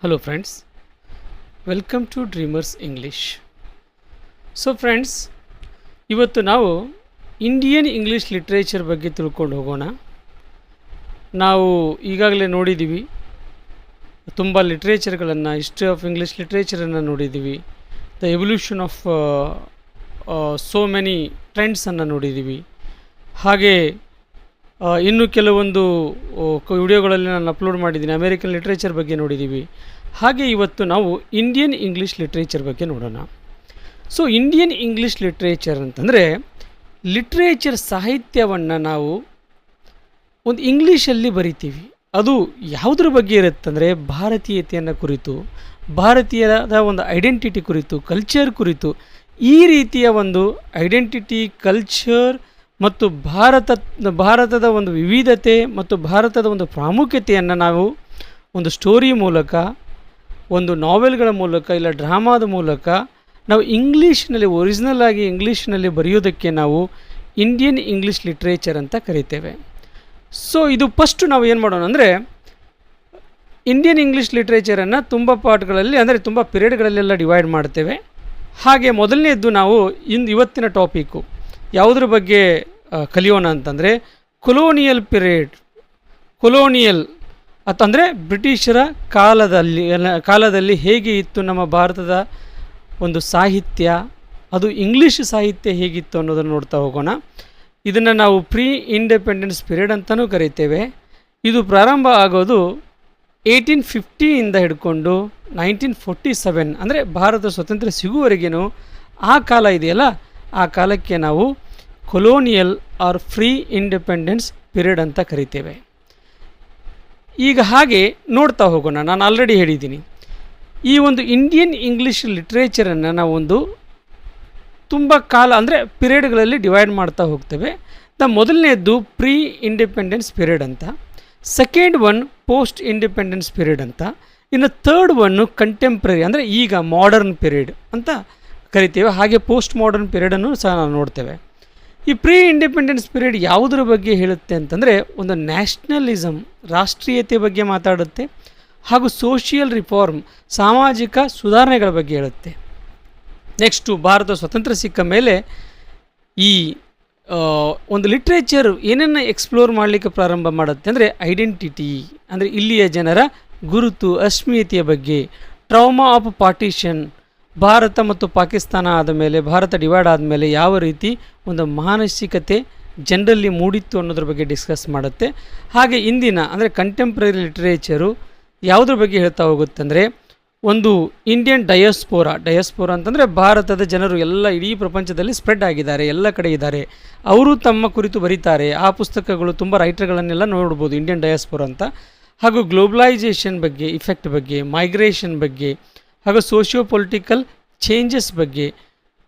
Hello friends, welcome to Dreamers English. So friends, ಇವತ್ತು ನಾವು Indian English literature ಬಗ್ಗೆ ತಿಳ್ಕೊಂಡು ಹೋಗೋಣ. ನಾವು ಈಗಾಗಲೇ ನೋಡಿದ್ದೀವಿ ತುಂಬ ಲಿಟ್ರೇಚರ್ಗಳನ್ನು, ಹಿಸ್ಟ್ರಿ ಆಫ್ ಇಂಗ್ಲೀಷ್ ಲಿಟ್ರೇಚರನ್ನು ನೋಡಿದ್ದೀವಿ. The evolution of so many ಟ್ರೆಂಡ್ಸನ್ನು ನೋಡಿದ್ದೀವಿ. ಹಾಗೆ ಇನ್ನು ಕೆಲವೊಂದು ವಿಡಿಯೋಗಳಲ್ಲಿ ನಾನು ಅಪ್ಲೋಡ್ ಮಾಡಿದ್ದೀನಿ, ಅಮೇರಿಕನ್ ಲಿಟ್ರೇಚರ್ ಬಗ್ಗೆ ನೋಡಿದ್ದೀವಿ. ಹಾಗೆ ಇವತ್ತು ನಾವು ಇಂಡಿಯನ್ ಇಂಗ್ಲೀಷ್ ಲಿಟ್ರೇಚರ್ ಬಗ್ಗೆ ನೋಡೋಣ. ಸೊ ಇಂಡಿಯನ್ ಇಂಗ್ಲೀಷ್ ಲಿಟ್ರೇಚರ್ ಅಂತಂದರೆ ಲಿಟ್ರೇಚರ್ ಸಾಹಿತ್ಯವನ್ನು ನಾವು ಒಂದು ಇಂಗ್ಲೀಷಲ್ಲಿ ಬರಿತೀವಿ. ಅದು ಯಾವುದ್ರ ಬಗ್ಗೆ ಇರುತ್ತಂದರೆ ಭಾರತೀಯತೆಯನ್ನು ಕುರಿತು, ಭಾರತೀಯದ ಒಂದು ಐಡೆಂಟಿಟಿ ಕುರಿತು, ಕಲ್ಚರ್ ಕುರಿತು. ಈ ರೀತಿಯ ಒಂದು ಐಡೆಂಟಿಟಿ, ಕಲ್ಚರ್ ಮತ್ತು ಭಾರತದ ಒಂದು ವಿವಿಧತೆ ಮತ್ತು ಭಾರತದ ಒಂದು ಪ್ರಾಮುಖ್ಯತೆಯನ್ನು ನಾವು ಒಂದು ಸ್ಟೋರಿ ಮೂಲಕ, ಒಂದು ನಾವೆಲ್ಗಳ ಮೂಲಕ, ಇಲ್ಲ ಡ್ರಾಮಾದ ಮೂಲಕ ನಾವು ಇಂಗ್ಲೀಷ್ನಲ್ಲಿ, ಒರಿಜಿನಲ್ ಆಗಿ ಇಂಗ್ಲೀಷ್ನಲ್ಲಿ ಬರೆಯೋದಕ್ಕೆ ನಾವು ಇಂಡಿಯನ್ ಇಂಗ್ಲೀಷ್ ಲಿಟ್ರೇಚರ್ ಅಂತ ಕರಿತೇವೆ. ಸೊ ಇದು ಫಸ್ಟು ನಾವು ಏನು ಮಾಡೋಣ ಅಂದರೆ, ಇಂಡಿಯನ್ ಇಂಗ್ಲೀಷ್ ಲಿಟ್ರೇಚರನ್ನು ತುಂಬ ಪಾರ್ಟ್ಗಳಲ್ಲಿ, ಅಂದರೆ ತುಂಬ ಪಿರಿಯಡ್ಗಳಲ್ಲೆಲ್ಲ ಡಿವೈಡ್ ಮಾಡ್ತೇವೆ. ಹಾಗೆ ಮೊದಲನೇದ್ದು ನಾವು ಇವತ್ತಿನ ಟಾಪಿಕ್ಕು ಯಾವುದ್ರ ಬಗ್ಗೆ ಕಲಿಯೋಣ ಅಂತಂದರೆ ಕೊಲೋನಿಯಲ್ ಪಿರಿಯಡ್. ಕೊಲೋನಿಯಲ್ ಅಂತಂದರೆ ಬ್ರಿಟಿಷರ ಕಾಲದಲ್ಲಿ ಹೇಗೆ ಇತ್ತು ನಮ್ಮ ಭಾರತದ ಒಂದು ಸಾಹಿತ್ಯ, ಅದು ಇಂಗ್ಲೀಷ್ ಸಾಹಿತ್ಯ ಹೇಗಿತ್ತು ಅನ್ನೋದನ್ನು ನೋಡ್ತಾ ಹೋಗೋಣ. ಇದನ್ನು ನಾವು ಪ್ರೀ ಇಂಡಿಪೆಂಡೆನ್ಸ್ ಪಿರಿಯಡ್ ಅಂತಲೂ ಕರಿತೇವೆ. ಇದು ಪ್ರಾರಂಭ ಆಗೋದು 1850 ಹಿಡ್ಕೊಂಡು 1947, ಅಂದರೆ ಭಾರತ ಸ್ವತಂತ್ರ ಸಿಗುವವರೆಗೇನು ಆ ಕಾಲ ಇದೆಯಲ್ಲ, ಆ ಕಾಲಕ್ಕೆ ನಾವು colonial R free independence period ಅಂತ ಕರಿತೇವೆ. ಈಗ ಹಾಗೆ ನೋಡ್ತಾ ಹೋಗೋಣ. ನಾನು ಆಲ್ರೆಡಿ ಹೇಳಿದ್ದೀನಿ, ಈ ಒಂದು ಇಂಡಿಯನ್ ಇಂಗ್ಲೀಷ್ ಲಿಟ್ರೇಚರನ್ನು ನಾವು ಒಂದು ತುಂಬ ಕಾಲ, ಅಂದರೆ ಪಿರಿಯಡ್ಗಳಲ್ಲಿ ಡಿವೈಡ್ ಮಾಡ್ತಾ ಹೋಗ್ತೇವೆ. ಮೊದಲನೇದ್ದು ಪ್ರೀ ಇಂಡಿಪೆಂಡೆನ್ಸ್ ಪಿರಿಯಡ್ ಅಂತ, second one post independence period ಅಂತ, ಇನ್ನು ಥರ್ಡ್ ಒನ್ನು ಕಂಟೆಂಪ್ರರಿ, ಅಂದರೆ ಈಗ ಮಾಡರ್ನ್ ಪಿರಿಯಡ್ ಅಂತ ಕರಿತೇವೆ. ಹಾಗೆ ಪೋಸ್ಟ್ ಮಾಡರ್ನ್ ಪಿರಿಯಡನ್ನು ಸಹ ನಾವು ನೋಡ್ತೇವೆ. ಈ ಪ್ರೀ ಇಂಡಿಪೆಂಡೆನ್ಸ್ ಪಿರಿಯಡ್ ಯಾವುದರ ಬಗ್ಗೆ ಹೇಳುತ್ತೆ ಅಂತಂದರೆ, ಒಂದು ನ್ಯಾಷನಲಿಸಮ್, ರಾಷ್ಟ್ರೀಯತೆ ಬಗ್ಗೆ ಮಾತಾಡುತ್ತೆ. ಹಾಗೂ ಸೋಷಿಯಲ್ ರಿಫಾರ್ಮ್, ಸಾಮಾಜಿಕ ಸುಧಾರಣೆಗಳ ಬಗ್ಗೆ ಹೇಳುತ್ತೆ. ನೆಕ್ಸ್ಟು ಭಾರತ ಸ್ವತಂತ್ರ ಸಿಕ್ಕ ಮೇಲೆ ಈ ಒಂದು ಲಿಟ್ರೇಚರ್ ಏನನ್ನು ಎಕ್ಸ್ಪ್ಲೋರ್ ಮಾಡಲಿಕ್ಕೆ ಪ್ರಾರಂಭ ಮಾಡುತ್ತೆ ಅಂದರೆ ಐಡೆಂಟಿಟಿ, ಅಂದರೆ ಇಲ್ಲಿಯ ಜನರ ಗುರುತು, ಅಸ್ಮಿತೆಯ ಬಗ್ಗೆ, ಟ್ರಾಮಾ ಆಫ್ ಪಾರ್ಟಿಷನ್, ಭಾರತ ಮತ್ತು ಪಾಕಿಸ್ತಾನ ಆದ ಮೇಲೆ, ಭಾರತ ಡಿವೈಡ್ ಆದಮೇಲೆ ಯಾವ ರೀತಿ ಒಂದು ಮಾನಸಿಕತೆ ಜನರಲ್ಲಿ ಮೂಡಿತ್ತು ಅನ್ನೋದ್ರ ಬಗ್ಗೆ ಡಿಸ್ಕಸ್ ಮಾಡುತ್ತೆ. ಹಾಗೆ ಇಂದಿನ, ಅಂದರೆ ಕಂಟೆಂಪ್ರರಿ ಲಿಟ್ರೇಚರು ಯಾವುದ್ರ ಬಗ್ಗೆ ಹೇಳ್ತಾ ಹೋಗುತ್ತಂದರೆ, ಒಂದು ಇಂಡಿಯನ್ ಡಯಾಸ್ಪೋರಾ ಅಂತಂದರೆ ಭಾರತದ ಜನರು ಎಲ್ಲ ಇಡೀ ಪ್ರಪಂಚದಲ್ಲಿ ಸ್ಪ್ರೆಡ್ ಆಗಿದ್ದಾರೆ, ಎಲ್ಲ ಕಡೆ ಇದ್ದಾರೆ, ಅವರು ತಮ್ಮ ಕುರಿತು ಬರೀತಾರೆ. ಆ ಪುಸ್ತಕಗಳು ತುಂಬ ರೈಟರ್ಗಳನ್ನೆಲ್ಲ ನೋಡ್ಬೋದು, ಇಂಡಿಯನ್ ಡಯಾಸ್ಪೋರಾ ಅಂತ. ಹಾಗೂ ಗ್ಲೋಬಲೈಸೇಷನ್ ಬಗ್ಗೆ, ಇಫೆಕ್ಟ್ ಬಗ್ಗೆ, ಮೈಗ್ರೇಷನ್ ಬಗ್ಗೆ, ಹಾಗೂ ಸೋಷಿಯೋ ಪೊಲಿಟಿಕಲ್ ಚೇಂಜಸ್ ಬಗ್ಗೆ,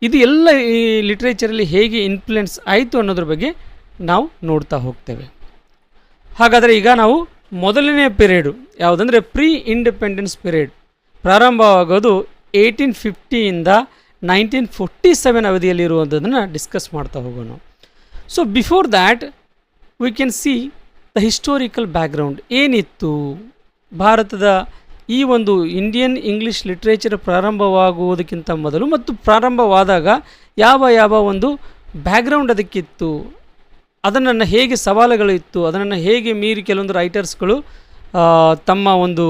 ಇದು ಎಲ್ಲ ಈ ಲಿಟ್ರೇಚರಲ್ಲಿ ಹೇಗೆ ಇನ್ಫ್ಲುಯೆನ್ಸ್ ಆಯಿತು ಅನ್ನೋದ್ರ ಬಗ್ಗೆ ನಾವು ನೋಡ್ತಾ ಹೋಗ್ತೇವೆ. ಹಾಗಾದರೆ ಈಗ ನಾವು ಮೊದಲನೇ ಪಿರಿಯಡು ಯಾವುದಂದರೆ ಪ್ರೀ ಇಂಡಿಪೆಂಡೆನ್ಸ್ ಪಿರಿಯಡ್ ಪ್ರಾರಂಭವಾಗೋದು 1850 1947 ಅವಧಿಯಲ್ಲಿರುವಂಥದ್ದನ್ನು ಡಿಸ್ಕಸ್ ಮಾಡ್ತಾ ಹೋಗೋಣ. So before that we can see the historical background. ಏನಿತ್ತು ಭಾರತದ ಈ ಒಂದು ಇಂಡಿಯನ್ ಇಂಗ್ಲೀಷ್ ಲಿಟ್ರೇಚರ್ ಪ್ರಾರಂಭವಾಗುವುದಕ್ಕಿಂತ ಮೊದಲು ಮತ್ತು ಪ್ರಾರಂಭವಾದಾಗ ಯಾವ ಒಂದು ಬ್ಯಾಕ್ಗ್ರೌಂಡ್ ಅದಕ್ಕಿತ್ತು, ಅದನ್ನು ಹೇಗೆ ಸವಾಲುಗಳು ಇತ್ತು, ಅದನ್ನು ಹೇಗೆ ಮೀರಿ ಕೆಲವೊಂದು ರೈಟರ್ಸ್ಗಳು ತಮ್ಮ ಒಂದು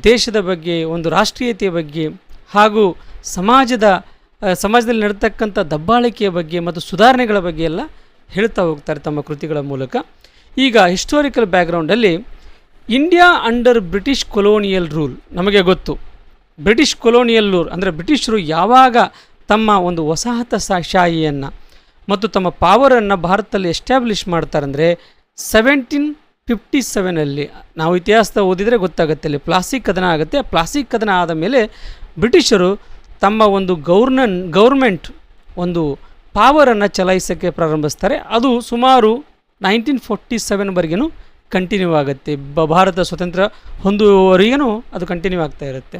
ದೇಶದ ಬಗ್ಗೆ, ಒಂದು ರಾಷ್ಟ್ರೀಯತೆಯ ಬಗ್ಗೆ, ಹಾಗೂ ಸಮಾಜದಲ್ಲಿ ನಡೀತಕ್ಕಂಥ ದಬ್ಬಾಳಿಕೆಯ ಬಗ್ಗೆ ಮತ್ತು ಸುಧಾರಣೆಗಳ ಬಗ್ಗೆ ಎಲ್ಲ ಹೇಳ್ತಾ ಹೋಗ್ತಾರೆ ತಮ್ಮ ಕೃತಿಗಳ ಮೂಲಕ. ಈಗ ಹಿಸ್ಟೋರಿಕಲ್ ಬ್ಯಾಕ್ಗ್ರೌಂಡಲ್ಲಿ India under British colonial rule, ನಮಗೆ ಗೊತ್ತು. ಬ್ರಿಟಿಷ್ ಕೊಲೋನಿಯಲ್ ರೂಲ್ ಅಂದರೆ ಬ್ರಿಟಿಷರು ಯಾವಾಗ ತಮ್ಮ ಒಂದು ವಸಾಹತುಶಾಹಿಯನ್ನು ಮತ್ತು ತಮ್ಮ ಪವರನ್ನು ಭಾರತದಲ್ಲಿ ಎಸ್ಟ್ಯಾಬ್ಲಿಷ್ ಮಾಡ್ತಾರಂದರೆ 1757. ನಾವು ಇತಿಹಾಸದ ಓದಿದರೆ ಗೊತ್ತಾಗುತ್ತೆ, ಅಲ್ಲಿ ಪ್ಲಾಸಿ ಕದನ ಆಗುತ್ತೆ. ಆ ಪ್ಲಾಸಿ ಕದನ ಆದ ಮೇಲೆ ಬ್ರಿಟಿಷರು ತಮ್ಮ ಒಂದು ಗೌರ್ಮೆಂಟ್ ಒಂದು ಪವರನ್ನು ಚಲಾಯಿಸೋಕ್ಕೆ ಪ್ರಾರಂಭಿಸ್ತಾರೆ. ಅದು ಸುಮಾರು 1947ವರೆಗೂ ಕಂಟಿನ್ಯೂ ಆಗುತ್ತೆ. ಭಾರತ ಸ್ವತಂತ್ರ ಹೊಂದುವವರೆಗೂ ಅದು ಕಂಟಿನ್ಯೂ ಆಗ್ತಾ ಇರುತ್ತೆ.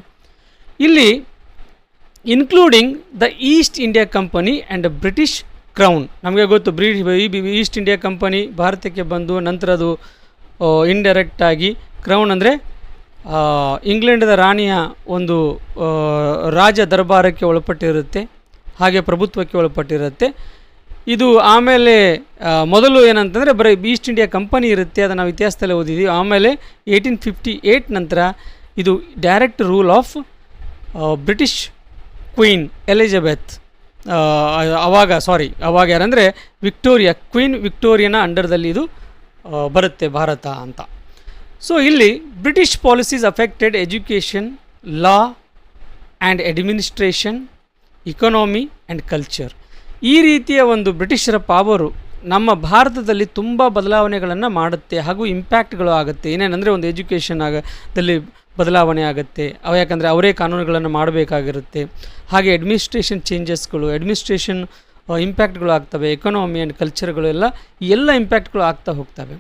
ಇಲ್ಲಿ including the East India company and British crown. ನಮಗೆ ಗೊತ್ತು, ಈಸ್ಟ್ ಇಂಡಿಯಾ ಕಂಪನಿ ಭಾರತಕ್ಕೆ ಬಂದು ನಂತರ ಅದು ಇಂಡೈರೆಕ್ಟಾಗಿ ಕ್ರೌನ್ ಅಂದರೆ ಇಂಗ್ಲೆಂಡದ ರಾಣಿಯ ಒಂದು ರಾಜ ದರ್ಬಾರಕ್ಕೆ ಒಳಪಟ್ಟಿರುತ್ತೆ, ಹಾಗೆ ಪ್ರಭುತ್ವಕ್ಕೆ ಒಳಪಟ್ಟಿರುತ್ತೆ. ಇದು ಆಮೇಲೆ ಮೊದಲು ಏನಂತಂದರೆ ಬರೀ ಈಸ್ಟ್ ಇಂಡಿಯಾ ಕಂಪನಿ ಇರುತ್ತೆ, ಅದನ್ನು ನಾವು ಇತಿಹಾಸದಲ್ಲಿ ಓದಿದ್ದೀವಿ. ಆಮೇಲೆ 1858 ನಂತರ ಇದು direct rule of British queen Elizabeth, ಅವಾಗ ಯಾರಂದರೆ ಕ್ವೀನ್ ವಿಕ್ಟೋರಿಯಾನ ಅಂಡರ್ದಲ್ಲಿ ಇದು ಬರುತ್ತೆ ಭಾರತ ಅಂತ. ಸೊ ಇಲ್ಲಿ British policies affected education, law and administration, ಇಕನಾಮಿ and culture. ಈ ರೀತಿಯ ಒಂದು ಬ್ರಿಟಿಷರ ಪಾವರು ನಮ್ಮ ಭಾರತದಲ್ಲಿ ತುಂಬ ಬದಲಾವಣೆಗಳನ್ನು ಮಾಡುತ್ತೆ ಹಾಗೂ ಇಂಪ್ಯಾಕ್ಟ್ಗಳು ಆಗುತ್ತೆ. ಏನೇನೆಂದರೆ ಒಂದು ಎಜುಕೇಷನ್ ದಲ್ಲಿ ಬದಲಾವಣೆ ಆಗುತ್ತೆ, ಯಾಕಂದರೆ ಅವರೇ ಕಾನೂನುಗಳನ್ನು ಮಾಡಬೇಕಾಗಿರುತ್ತೆ. ಹಾಗೆ ಅಡ್ಮಿನಿಸ್ಟ್ರೇಷನ್ ಇಂಪ್ಯಾಕ್ಟ್ಗಳು ಆಗ್ತವೆ, ಎಕನಾಮಿ ಆ್ಯಂಡ್ ಕಲ್ಚರ್ಗಳು ಎಲ್ಲ ಇಂಪ್ಯಾಕ್ಟ್ಗಳು ಆಗ್ತಾ ಹೋಗ್ತವೆ.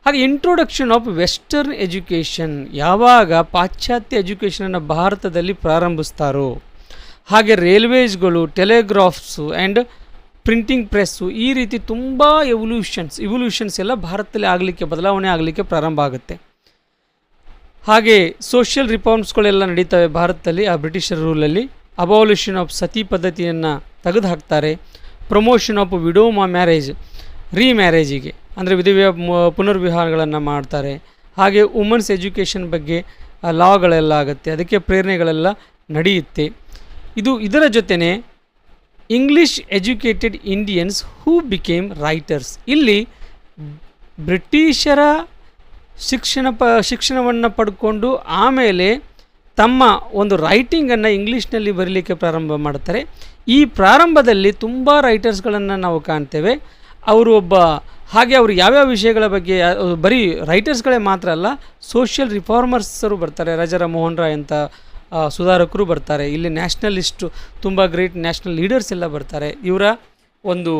ಹಾಗೆ ಇಂಟ್ರೊಡಕ್ಷನ್ ಆಫ್ ವೆಸ್ಟರ್ನ್ ಎಜುಕೇಷನ್, ಯಾವಾಗ ಪಾಶ್ಚಾತ್ಯ ಎಜುಕೇಷನನ್ನು ಭಾರತದಲ್ಲಿ ಪ್ರಾರಂಭಿಸ್ತಾರೋ, ಹಾಗೆ ರೈಲ್ವೇಸ್ಗಳು, ಟೆಲಿಗ್ರಾಫ್ಸು ಆ್ಯಂಡ್ ಪ್ರಿಂಟಿಂಗ್ ಪ್ರೆಸ್ಸು, ಈ ರೀತಿ ತುಂಬ ಇವಲ್ಯೂಷನ್ಸ್ ಎಲ್ಲ ಭಾರತದಲ್ಲಿ ಬದಲಾವಣೆ ಆಗಲಿಕ್ಕೆ ಪ್ರಾರಂಭ ಆಗುತ್ತೆ. ಹಾಗೆ ಸೋಷಿಯಲ್ ರಿಫಾರ್ಮ್ಸ್ಗಳೆಲ್ಲ ನಡೀತವೆ ಭಾರತದಲ್ಲಿ ಆ ಬ್ರಿಟಿಷರ ರೂಲಲ್ಲಿ. ಅಬಾಲಿಷನ್ ಆಫ್ ಸತಿ ಪದ್ಧತಿಯನ್ನು ತೆಗೆದುಹಾಕ್ತಾರೆ. ಪ್ರಮೋಷನ್ ಆಫ್ ವಿಡೋಮ ಮ್ಯಾರೇಜ್, ರೀಮ್ಯಾರೇಜಿಗೆ ಅಂದರೆ ವಿಧವೆಯ ಪುನರ್ವಿವಾಹಗಳನ್ನು ಮಾಡ್ತಾರೆ. ಹಾಗೆ ವುಮೆನ್ಸ್ ಎಜುಕೇಷನ್ ಬಗ್ಗೆ ಲಾಗಳೆಲ್ಲ ಆಗುತ್ತೆ, ಅದಕ್ಕೆ ಪ್ರೇರಣೆಗಳೆಲ್ಲ ನಡೆಯುತ್ತೆ. ಇದರ ಜೊತೆನೇ ಇಂಗ್ಲೀಷ್ ಎಜುಕೇಟೆಡ್ ಇಂಡಿಯನ್ಸ್ ಹೂ ಬಿಕೇಮ್ ರೈಟರ್ಸ್. ಇಲ್ಲಿ ಬ್ರಿಟಿಷರ ಶಿಕ್ಷಣವನ್ನು ಪಡ್ಕೊಂಡು ಆಮೇಲೆ ತಮ್ಮ ಒಂದು ರೈಟಿಂಗನ್ನು ಇಂಗ್ಲೀಷ್ನಲ್ಲಿ ಬರೀಲಿಕ್ಕೆ ಪ್ರಾರಂಭ ಮಾಡ್ತಾರೆ. ಈ ಪ್ರಾರಂಭದಲ್ಲಿ ತುಂಬ ರೈಟರ್ಸ್ಗಳನ್ನು ನಾವು ಕಾಣ್ತೇವೆ. ಅವರು ಅವರು ಯಾವ್ಯಾವ ವಿಷಯಗಳ ಬಗ್ಗೆ, ಬರೀ ರೈಟರ್ಸ್ಗಳೇ ಮಾತ್ರ ಅಲ್ಲ, ಸೋಷಿಯಲ್ ರಿಫಾರ್ಮರ್ಸರು ಬರ್ತಾರೆ. ರಾಜಾರಾಮ್ ಮೋಹನ್ ರಾಯ್ ಅಂತ ಸುಧಾರಕರು ಬರ್ತಾರೆ. ಇಲ್ಲಿ ನ್ಯಾಷನಲಿಸ್ಟು, ತುಂಬ ಗ್ರೇಟ್ ನ್ಯಾಷನಲ್ ಲೀಡರ್ಸ್ ಎಲ್ಲ ಬರ್ತಾರೆ. ಇವರ ಒಂದು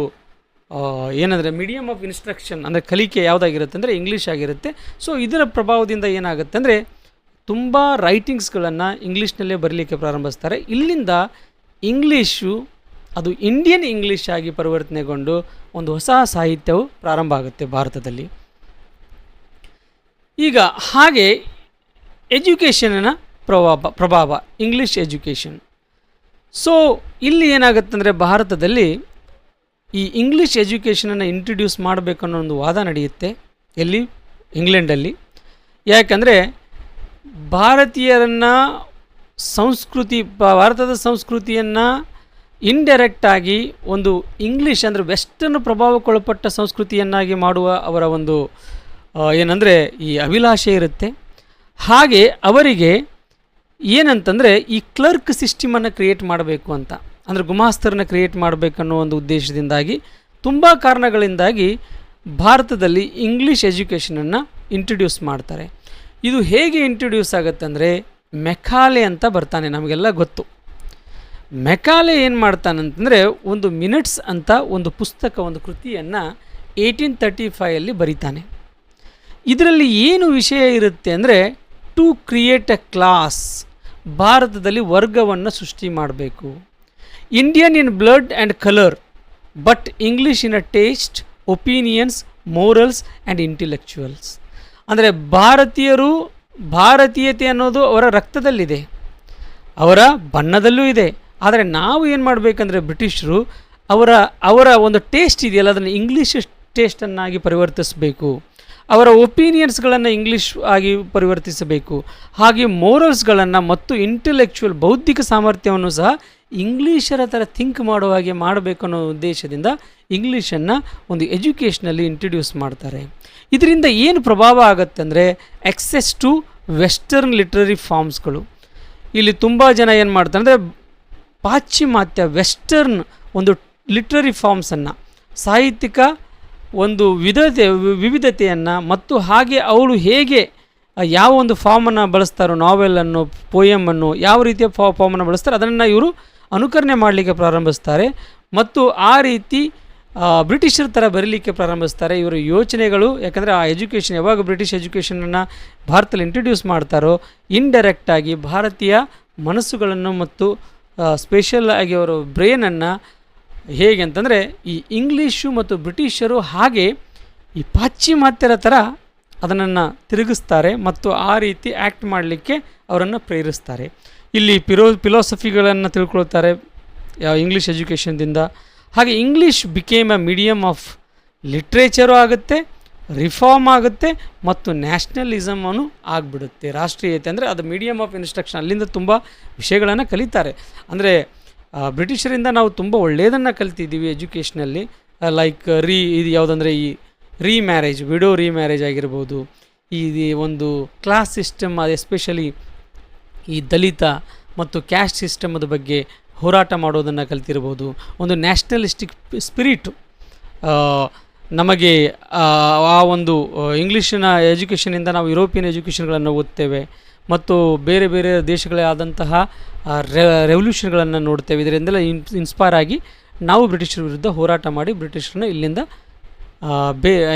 ಏನಂದರೆ ಮೀಡಿಯಮ್ ಆಫ್ ಇನ್ಸ್ಟ್ರಕ್ಷನ್ ಅಂದರೆ ಕಲಿಕೆ ಯಾವುದಾಗಿರುತ್ತೆ ಅಂದರೆ ಇಂಗ್ಲೀಷ್ ಆಗಿರುತ್ತೆ. ಸೊ ಇದರ ಪ್ರಭಾವದಿಂದ ಏನಾಗುತ್ತೆ ಅಂದರೆ ತುಂಬ ರೈಟಿಂಗ್ಸ್ಗಳನ್ನು ಇಂಗ್ಲೀಷ್ನಲ್ಲೇ ಬರಲಿಕ್ಕೆ ಪ್ರಾರಂಭಿಸ್ತಾರೆ. ಇಲ್ಲಿಂದ ಇಂಗ್ಲೀಷು ಅದು ಇಂಡಿಯನ್ ಇಂಗ್ಲೀಷ್ ಆಗಿ ಪರಿವರ್ತನೆಗೊಂಡು ಒಂದು ಹೊಸ ಸಾಹಿತ್ಯವು ಪ್ರಾರಂಭ ಆಗುತ್ತೆ ಭಾರತದಲ್ಲಿ. ಈಗ ಹಾಗೆ ಎಜುಕೇಷನ್ನ ಪ್ರಭಾವ ಇಂಗ್ಲೀಷ್ ಎಜುಕೇಷನ್. ಸೊ ಇಲ್ಲಿ ಏನಾಗುತ್ತಂದರೆ ಭಾರತದಲ್ಲಿ ಈ ಇಂಗ್ಲೀಷ್ ಎಜುಕೇಷನನ್ನು ಇಂಟ್ರಡ್ಯೂಸ್ ಮಾಡಬೇಕನ್ನೋ ಒಂದು ವಾದ ನಡೆಯುತ್ತೆ. ಎಲ್ಲಿ? ಇಂಗ್ಲೆಂಡಲ್ಲಿ. ಯಾಕಂದರೆ ಭಾರತೀಯರನ್ನು ಭಾರತದ ಸಂಸ್ಕೃತಿಯನ್ನು ಇಂಡೈರೆಕ್ಟಾಗಿ ಒಂದು ಇಂಗ್ಲೀಷ್ ಅಂದರೆ ವೆಸ್ಟರ್ನ್ ಪ್ರಭಾವಕ್ಕೊಳಪಟ್ಟ ಸಂಸ್ಕೃತಿಯನ್ನಾಗಿ ಮಾಡುವ ಅವರ ಒಂದು ಏನಂದರೆ ಈ ಅಭಿಲಾಷೆ ಇರುತ್ತೆ. ಹಾಗೆ ಅವರಿಗೆ ಏನಂತಂದರೆ ಈ ಕ್ಲರ್ಕ್ ಸಿಸ್ಟಮನ್ನು ಕ್ರಿಯೇಟ್ ಮಾಡಬೇಕು ಅಂತ, ಅಂದರೆ ಗುಮಾಸ್ತರನ್ನ ಕ್ರಿಯೇಟ್ ಮಾಡಬೇಕನ್ನೋ ಒಂದು ಉದ್ದೇಶದಿಂದಾಗಿ ತುಂಬ ಕಾರಣಗಳಿಂದಾಗಿ ಭಾರತದಲ್ಲಿ ಇಂಗ್ಲೀಷ್ ಎಜುಕೇಷನನ್ನು ಇಂಟ್ರಡ್ಯೂಸ್ ಮಾಡ್ತಾರೆ. ಇದು ಹೇಗೆ ಇಂಟ್ರಡ್ಯೂಸ್ ಆಗುತ್ತೆ ಅಂದರೆ ಮೆಕಾಲೆ ಅಂತ ಬರ್ತಾನೆ, ನಮಗೆಲ್ಲ ಗೊತ್ತು. ಮೆಕಾಲೆ ಏನು ಮಾಡ್ತಾನಂತಂದರೆ ಒಂದು ಮಿನಿಟ್ಸ್ ಅಂತ ಒಂದು ಪುಸ್ತಕ, ಒಂದು ಕೃತಿಯನ್ನು 1835 ಬರೀತಾನೆ. ಇದರಲ್ಲಿ ಏನು ವಿಷಯ ಇರುತ್ತೆ ಅಂದರೆ ಟು ಕ್ರಿಯೇಟ್ ಎ ಕ್ಲಾಸ್, ಭಾರತದಲ್ಲಿ ವರ್ಗವನ್ನು ಸೃಷ್ಟಿ ಮಾಡಬೇಕು. Indian in blood and colour but English in a taste, opinions, morals and intellectuals. ಅಂದರೆ ಭಾರತೀಯತೆ ಅನ್ನೋದು ಅವರ ರಕ್ತದಲ್ಲಿದೆ, ಅವರ ಬಣ್ಣದಲ್ಲೂ ಇದೆ. ಆದರೆ ನಾವು ಏನು ಮಾಡಬೇಕಂದ್ರೆ ಬ್ರಿಟಿಷರು ಅವರ ಒಂದು ಟೇಸ್ಟ್ ಇದೆಯಲ್ಲ ಅದನ್ನು ಇಂಗ್ಲೀಷ್ ಟೇಸ್ಟನ್ನಾಗಿ ಪರಿವರ್ತಿಸಬೇಕು. ಅವರ ಒಪಿನಿಯನ್ಸ್ಗಳನ್ನು ಇಂಗ್ಲೀಷ್ ಆಗಿ ಪರಿವರ್ತಿಸಬೇಕು. ಹಾಗೆ ಮೋರಲ್ಸ್ಗಳನ್ನು ಮತ್ತು ಇಂಟೆಲೆಕ್ಚುವಲ್ ಬೌದ್ಧಿಕ ಸಾಮರ್ಥ್ಯವನ್ನು ಸಹ ಇಂಗ್ಲೀಷರ ಥರ ಥಿಂಕ್ ಮಾಡೋ ಹಾಗೆ ಮಾಡಬೇಕು ಅನ್ನೋ ಉದ್ದೇಶದಿಂದ ಇಂಗ್ಲೀಷನ್ನು ಒಂದು ಎಜುಕೇಷನಲ್ಲಿ ಇಂಟ್ರಡ್ಯೂಸ್ ಮಾಡ್ತಾರೆ. ಇದರಿಂದ ಏನು ಪ್ರಭಾವ ಆಗುತ್ತೆ ಅಂದರೆ ಎಕ್ಸೆಸ್ ಟು ವೆಸ್ಟರ್ನ್ ಲಿಟ್ರರಿ ಫಾರ್ಮ್ಸ್ಗಳು. ಇಲ್ಲಿ ತುಂಬ ಜನ ಏನು ಮಾಡ್ತಾರೆ ಅಂದರೆ ಪಾಶ್ಚಿಮಾತ್ಯ ವೆಸ್ಟರ್ನ್ ಒಂದು ಲಿಟ್ರರಿ ಫಾರ್ಮ್ಸನ್ನು, ಸಾಹಿತ್ಯಿಕ ಒಂದು ವಿವಿಧತೆಯನ್ನು ಮತ್ತು ಹಾಗೆ ಅವಳು ಹೇಗೆ ಯಾವ ಒಂದು ಫಾರ್ಮನ್ನು ಬಳಸ್ತಾರೋ, ನಾವೆಲನ್ನು, ಪೋಯಮನ್ನು ಯಾವ ರೀತಿಯ ಫಾರ್ಮನ್ನು ಬಳಸ್ತಾರೆ ಅದನ್ನು ಇವರು ಅನುಕರಣೆ ಮಾಡಲಿಕ್ಕೆ ಪ್ರಾರಂಭಿಸ್ತಾರೆ ಮತ್ತು ಆ ರೀತಿ ಬ್ರಿಟಿಷರ ಥರ ಬರೀಲಿಕ್ಕೆ ಪ್ರಾರಂಭಿಸ್ತಾರೆ. ಇವರ ಯೋಚನೆಗಳು, ಯಾಕಂದರೆ ಆ ಎಜುಕೇಷನ್ ಯಾವಾಗ ಬ್ರಿಟಿಷ್ ಎಜುಕೇಷನನ್ನು ಭಾರತದಲ್ಲಿ ಇಂಟ್ರಡ್ಯೂಸ್ ಮಾಡ್ತಾರೋ ಇಂಡೈರೆಕ್ಟಾಗಿ ಭಾರತೀಯ ಮನಸ್ಸುಗಳನ್ನು ಮತ್ತು ಸ್ಪೆಷಲ್ ಆಗಿ ಅವರ ಬ್ರೈನನ್ನು ಹೇಗೆ ಅಂತಂದರೆ ಈ ಇಂಗ್ಲೀಷು ಮತ್ತು ಬ್ರಿಟಿಷರು ಹಾಗೆ ಈ ಪಾಶ್ಚಿಮಾತ್ಯರ ಥರ ಅದನ್ನು ತಿರುಗಿಸ್ತಾರೆ ಮತ್ತು ಆ ರೀತಿ ಆ್ಯಕ್ಟ್ ಮಾಡಲಿಕ್ಕೆ ಅವರನ್ನು ಪ್ರೇರಿಸ್ತಾರೆ. ಇಲ್ಲಿ ಫಿಲಾಸಫಿಗಳನ್ನು ತಿಳ್ಕೊಳ್ತಾರೆ ಇಂಗ್ಲೀಷ್ ಎಜುಕೇಷನ್ದಿಂದ. ಹಾಗೆ English became a medium of literature ಆಗುತ್ತೆ, ರಿಫಾರ್ಮ್ ಆಗುತ್ತೆ ಮತ್ತು ನ್ಯಾಷನಲಿಸಮನ್ನು ಆಗಿಬಿಡುತ್ತೆ. ರಾಷ್ಟ್ರೀಯತೆ ಅಂದರೆ ಅದು ಮೀಡಿಯಮ್ ಆಫ್ ಇನ್ಸ್ಟ್ರಕ್ಷನ್. ಅಲ್ಲಿಂದ ತುಂಬ ವಿಷಯಗಳನ್ನು ಕಲಿತಾರೆ. ಅಂದರೆ ಬ್ರಿಟಿಷರಿಂದ ನಾವು ತುಂಬ ಒಳ್ಳೆಯದನ್ನು ಕಲ್ತಿದ್ದೀವಿ ಎಜುಕೇಷನಲ್ಲಿ. ಲೈಕ್ ಇದು ಯಾವುದಂದರೆ ಈ ರೀಮ್ಯಾರೇಜ್, ವಿಡೋ ರೀಮ್ಯಾರೇಜ್ ಆಗಿರ್ಬೋದು, ಈ ಒಂದು ಕ್ಲಾಸ್ ಸಿಸ್ಟಮ್, ಎಸ್ಪೆಷಲಿ ಈ ದಲಿತ ಮತ್ತು ಕ್ಯಾಸ್ಟ್ ಸಿಸ್ಟಮದ ಬಗ್ಗೆ ಹೋರಾಟ ಮಾಡೋದನ್ನು ಕಲ್ತಿರ್ಬೋದು. ಒಂದು ನ್ಯಾಷನಲಿಸ್ಟಿಕ್ ಸ್ಪಿರಿಟು ನಮಗೆ ಆ ಒಂದು ಇಂಗ್ಲೀಷಿನ ಎಜುಕೇಷನಿಂದ ನಾವು ಯುರೋಪಿಯನ್ ಎಜುಕೇಷನ್ಗಳನ್ನು ಓದ್ತೇವೆ ಮತ್ತು ಬೇರೆ ಬೇರೆ ದೇಶಗಳೇ ಆದಂತಹ ರೆವಲ್ಯೂಷನ್ಗಳನ್ನು ನೋಡ್ತೇವೆ. ಇದರಿಂದೆಲ್ಲ ಇನ್ಸ್ಪೈರ್ ಆಗಿ ನಾವು ಬ್ರಿಟಿಷರ ವಿರುದ್ಧ ಹೋರಾಟ ಮಾಡಿ ಬ್ರಿಟಿಷರನ್ನ ಇಲ್ಲಿಂದ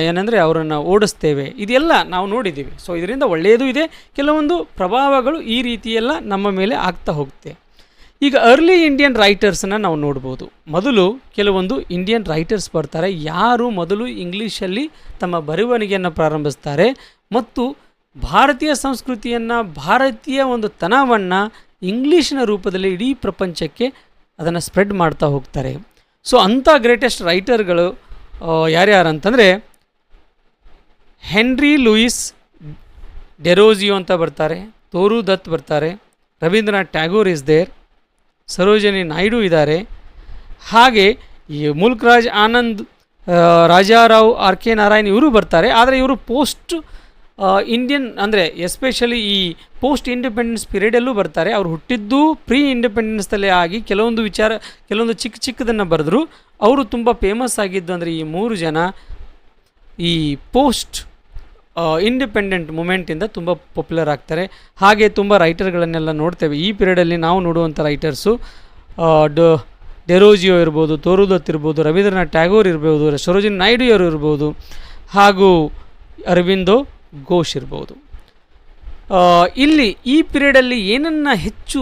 ಏನಂದರೆ ಅವರನ್ನು ಓಡಿಸ್ತೇವೆ. ಇದೆಲ್ಲ ನಾವು ನೋಡಿದ್ದೀವಿ. ಸೊ ಇದರಿಂದ ಒಳ್ಳೆಯದು ಇದೆ, ಕೆಲವೊಂದು ಪ್ರಭಾವಗಳು ಈ ರೀತಿಯೆಲ್ಲ ನಮ್ಮ ಮೇಲೆ ಆಗ್ತಾ ಹೋಗುತ್ತೆ. ಈಗ ಅರ್ಲಿ ಇಂಡಿಯನ್ ರೈಟರ್ಸನ್ನು ನಾವು ನೋಡ್ಬೋದು. ಮೊದಲು ಕೆಲವೊಂದು ಇಂಡಿಯನ್ ರೈಟರ್ಸ್ ಬರ್ತಾರೆ, ಯಾರು ಮೊದಲು ಇಂಗ್ಲೀಷಲ್ಲಿ ತಮ್ಮ ಬರವಣಿಗೆಯನ್ನು ಪ್ರಾರಂಭಿಸ್ತಾರೆ ಮತ್ತು ಭಾರತೀಯ ಸಂಸ್ಕೃತಿಯನ್ನು, ಭಾರತೀಯ ಒಂದು ತನವನ್ನು ಇಂಗ್ಲೀಷಿನ ರೂಪದಲ್ಲಿ ಇಡೀ ಪ್ರಪಂಚಕ್ಕೆ ಅದನ್ನು ಸ್ಪ್ರೆಡ್ ಮಾಡ್ತಾ ಹೋಗ್ತಾರೆ. ಸೊ ಅಂಥ ಗ್ರೇಟೆಸ್ಟ್ ರೈಟರ್ಗಳು ಯಾರ್ಯಾರಂತಂದರೆ ಹೆನ್ರಿ ಲೂಯಿಸ್ ಡೆರೋಜಿಯೋ ಅಂತ ಬರ್ತಾರೆ, ತೋರು ದತ್ ಬರ್ತಾರೆ, ರವೀಂದ್ರನಾಥ್ ಟ್ಯಾಗೋರ್ ಇಸ್ ದೇರ್, ಸರೋಜಿನಿ ನಾಯ್ಡು ಇದ್ದಾರೆ. ಹಾಗೆ ಈ ಮುಲ್ಕ್ ರಾಜ್ ಆನಂದ್, ರಾಜಾರಾವ್ ಆರ್ ಕೆ ನಾರಾಯಣ್ ಇವರು ಬರ್ತಾರೆ. ಆದರೆ ಇವರು ಪೋಸ್ಟ್ ಇಂಡಿಯನ್ ಅಂದರೆ ಎಸ್ಪೆಷಲಿ ಈ ಪೋಸ್ಟ್ ಇಂಡಿಪೆಂಡೆನ್ಸ್ ಪೀರಿಯಡಲ್ಲೂ ಬರ್ತಾರೆ. ಅವರು ಹುಟ್ಟಿದ್ದು ಪ್ರೀ ಇಂಡಿಪೆಂಡೆನ್ಸ್ದಲ್ಲೇ ಆಗಿ ಕೆಲವೊಂದು ಚಿಕ್ಕದನ್ನು ಬರೆದ್ರು. ಅವರು ತುಂಬ ಫೇಮಸ್ ಆಗಿದ್ದು ಅಂದರೆ ಈ 3 ಜನ ಈ ಪೋಸ್ಟ್ ಇಂಡಿಪೆಂಡೆಂಟ್ ಮೂಮೆಂಟಿಂದ ತುಂಬ ಪಾಪ್ಯುಲರ್ ಆಗ್ತಾರೆ. ಹಾಗೆ ತುಂಬ ರೈಟರ್ಗಳನ್ನೆಲ್ಲ ನೋಡ್ತೇವೆ ಈ ಪೀರಿಯಡಲ್ಲಿ. ನಾವು ನೋಡುವಂಥ ರೈಟರ್ಸು ಡೆರೋಜಿಯೋ ಇರ್ಬೋದು, ತೋರುದತ್ ಇರ್ಬೋದು, ರವೀಂದ್ರನಾಥ್ ಟ್ಯಾಗೋರ್ ಇರ್ಬೋದು, ಸರೋಜಿನಿ ನಾಯ್ಡು ಅವರು ಇರ್ಬೋದು, ಹಾಗೂ ಅರವಿಂದೋ ಘೋಷ್ ಇರ್ಬೋದು. ಇಲ್ಲಿ ಈ ಪೀರಿಯಡಲ್ಲಿ ಏನನ್ನು ಹೆಚ್ಚು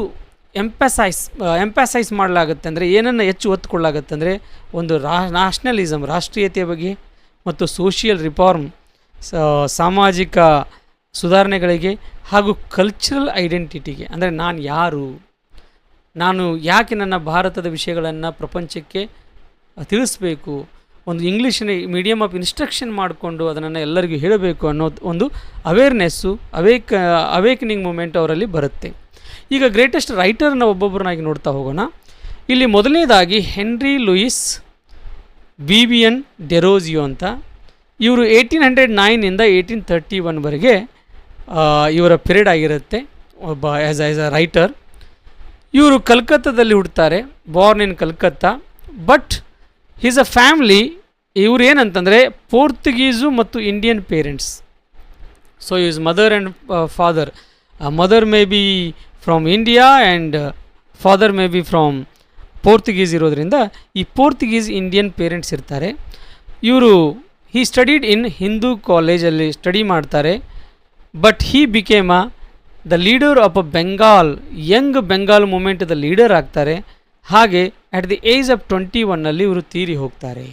ಎಂಪ್ಯಾಸೈಸ್ ಮಾಡಲಾಗುತ್ತೆ ಅಂದರೆ, ಏನನ್ನು ಹೆಚ್ಚು ಒತ್ತುಕೊಳ್ಳಾಗುತ್ತೆ ಅಂದರೆ, ಒಂದು ನ್ಯಾಷನಲಿಸಮ್, ರಾಷ್ಟ್ರೀಯತೆಯ ಬಗ್ಗೆ ಮತ್ತು ಸೋಷಿಯಲ್ ರಿಫಾರ್ಮ್, ಸಾಮಾಜಿಕ ಸುಧಾರಣೆಗಳಿಗೆ ಹಾಗೂ ಕಲ್ಚರಲ್ ಐಡೆಂಟಿಟಿಗೆ. ಅಂದರೆ ನಾನು ಯಾರು, ನಾನು ಯಾಕೆ ನನ್ನ ಭಾರತದ ವಿಷಯಗಳನ್ನು ಪ್ರಪಂಚಕ್ಕೆ ತಿಳಿಸ್ಬೇಕು, ಒಂದು ಇಂಗ್ಲೀಷಿನ ಮೀಡಿಯಮ್ ಆಫ್ ಇನ್ಸ್ಟ್ರಕ್ಷನ್ ಮಾಡಿಕೊಂಡು ಅದನ್ನು ಎಲ್ಲರಿಗೂ ಹೇಳಬೇಕು ಅನ್ನೋ ಒಂದು ಅವೇರ್ನೆಸ್ಸು, ಅವೇಕನಿಂಗ್ ಮೂಮೆಂಟ್ ಅವರಲ್ಲಿ ಬರುತ್ತೆ. ಈಗ ಗ್ರೇಟೆಸ್ಟ್ ರೈಟರ್ನ ಒಬ್ಬೊಬ್ಬರನ್ನಾಗಿ ನೋಡ್ತಾ ಹೋಗೋಣ. ಇಲ್ಲಿ ಮೊದಲನೇದಾಗಿ ಹೆನ್ರಿ ಲೂಯಿಸ್ ವಿವಿಯನ್ ಡೆರೋಜಿಯೋ ಅಂತ. ಇವರು 1809ಇಂದ 1831ವರೆಗೆ ಇವರ ಪೀರಿಯಡ್ ಆಗಿರುತ್ತೆ ಒಬ್ಬ ಆ್ಯಸ್ ಅ ರೈಟರ್. ಇವರು ಕಲ್ಕತ್ತಾದಲ್ಲಿ ಹುಡ್ತಾರೆ, born in Calcutta. But he's a family, ಇವ್ರು ಏನಂತಂದರೆ ಪೋರ್ಚುಗೀಸು ಮತ್ತು Indian parents. So is mother and father, mother may be from India and father may be from Portuguese ಇರೋದ್ರಿಂದ ಈ ಪೋರ್ಚುಗೀಸ್ ಇಂಡಿಯನ್ ಪೇರೆಂಟ್ಸ್ ಇರ್ತಾರೆ. ಇವರು ಹಿ ಸ್ಟಡಿಡ್ ಇನ್ ಹಿಂದೂ ಕಾಲೇಜಲ್ಲಿ ಸ್ಟಡಿ ಮಾಡ್ತಾರೆ. But he became the leader of a Bengal, young Bengal ಮೂಮೆಂಟದ leader ಆಗ್ತಾರೆ. ಹಾಗೆ at the age of 21 ಇವರು ತೀರಿ ಹೋಗ್ತಾರೆ.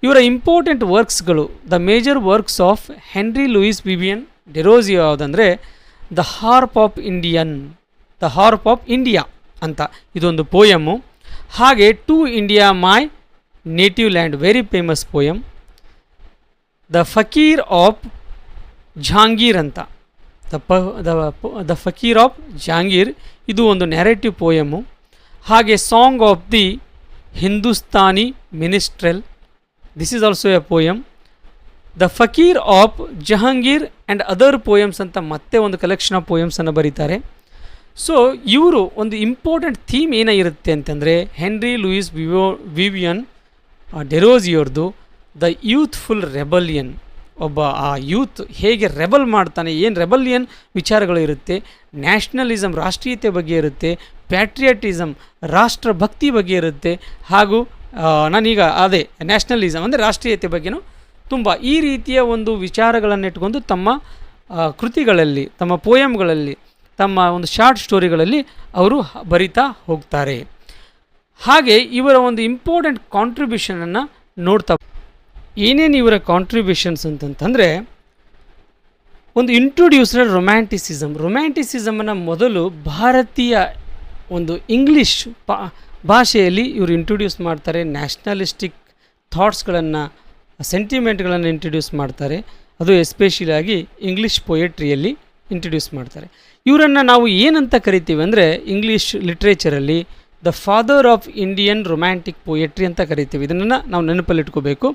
ಇವರ ಇಂಪಾರ್ಟೆಂಟ್ ವರ್ಕ್ಸ್ಗಳು, the major works of Henry Louis Vivian Derozio ಯಾವುದಂದರೆ ದ ಹಾರ್ಪ್ ಆಫ್ ಇಂಡಿಯಾ ಅಂತ ಇದೊಂದು ಪೋಯಮ್ಮು. ಹಾಗೆ to India my native land, very famous poem. The fakir of Jahangir ಅಂತ, ದ ಫಕೀರ್ ಆಫ್ ಜಹಾಂಗೀರ್, ಇದು ಒಂದು ನ್ಯಾರೇಟಿವ್ ಪೋಯಮ್ಮು. ಹಾಗೆ song of the Hindustani minstrel, this is also a poem. The fakir of Jahangir and other poems ಅಂತ ಮತ್ತೆ ಒಂದು ಕಲೆಕ್ಷನ್ ಆಫ್ ಪೋಯಮ್ಸನ್ನು ಬರೀತಾರೆ. So ಇವರು ಒಂದು ಇಂಪಾರ್ಟೆಂಟ್ ಥೀಮ್ ಏನಾಗಿರುತ್ತೆ ಅಂತಂದರೆ ಹೆನ್ರಿ ಲೂಯಿಸ್ ವಿವಿಯನ್ ಡೆರೋಜಿಯೋರ್ದು ದ ಯೂತ್ಫುಲ್ ರೆಬಲಿಯನ್. ಒಬ್ಬ ಆ ಯೂತ್ ಹೇಗೆ ರೆಬಲ್ ಮಾಡ್ತಾನೆ, ಏನು ರೆಬಲಿಯನ್ ವಿಚಾರಗಳು ಇರುತ್ತೆ, ನ್ಯಾಷನಲಿಸಮ್ ರಾಷ್ಟ್ರೀಯತೆ ಬಗ್ಗೆ ಇರುತ್ತೆ, ಪ್ಯಾಟ್ರಿಯಾಟಿಸಮ್ ರಾಷ್ಟ್ರಭಕ್ತಿ ಬಗ್ಗೆ ಇರುತ್ತೆ, ಹಾಗೂ ನಾನೀಗ ಅದೇ ನ್ಯಾಷನಲಿಸಮ್ ಅಂದರೆ ರಾಷ್ಟ್ರೀಯತೆ ಬಗ್ಗೆನೂ ತುಂಬ ಈ ರೀತಿಯ ಒಂದು ವಿಚಾರಗಳನ್ನಿಟ್ಕೊಂಡು ತಮ್ಮ ಕೃತಿಗಳಲ್ಲಿ, ತಮ್ಮ ಪೋಯಮ್ಗಳಲ್ಲಿ, ತಮ್ಮ ಒಂದು ಶಾರ್ಟ್ ಸ್ಟೋರಿಗಳಲ್ಲಿ ಅವರು ಬರಿತಾ ಹೋಗ್ತಾರೆ. ಹಾಗೆ ಇವರ ಒಂದು ಇಂಪಾರ್ಟೆಂಟ್ ಕಾಂಟ್ರಿಬ್ಯೂಷನನ್ನು ನೋಡ್ತಾ, ಏನೇನು ಇವರ ಕಾಂಟ್ರಿಬ್ಯೂಷನ್ಸ್ ಅಂತಂತಂದರೆ ಒಂದು ಇಂಟ್ರೊಡ್ಯೂಸರ್ ರೊಮ್ಯಾಂಟಿಸಿಸಮನ್ನು ಮೊದಲು ಭಾರತೀಯ ಒಂದು ಇಂಗ್ಲೀಷ್ ಭಾಷೆಯಲ್ಲಿ ಇವರು ಇಂಟ್ರೊಡ್ಯೂಸ್ ಮಾಡ್ತಾರೆ. ನ್ಯಾಷನಲಿಸ್ಟಿಕ್ ಥಾಟ್ಸ್ಗಳನ್ನು, ಸೆಂಟಿಮೆಂಟ್ಗಳನ್ನು ಇಂಟ್ರೊಡ್ಯೂಸ್ ಮಾಡ್ತಾರೆ. ಅದು ಎಸ್ಪೆಷಲಿ ಆಗಿ ಇಂಗ್ಲೀಷ್ ಪೊಯೆಟ್ರಿಯಲ್ಲಿ ಇಂಟ್ರೊಡ್ಯೂಸ್ ಮಾಡ್ತಾರೆ. ಇವರನ್ನು ನಾವು ಏನಂತ ಕರಿತೀವಿ ಅಂದರೆ ಇಂಗ್ಲೀಷ್ ಲಿಟ್ರೇಚರಲ್ಲಿ the father of Indian romantic poetry ಅಂತ ಕರಿತೀವಿ. ಇದನ್ನು ನಾವು ನೆನಪಲ್ಲಿಟ್ಕೋಬೇಕು.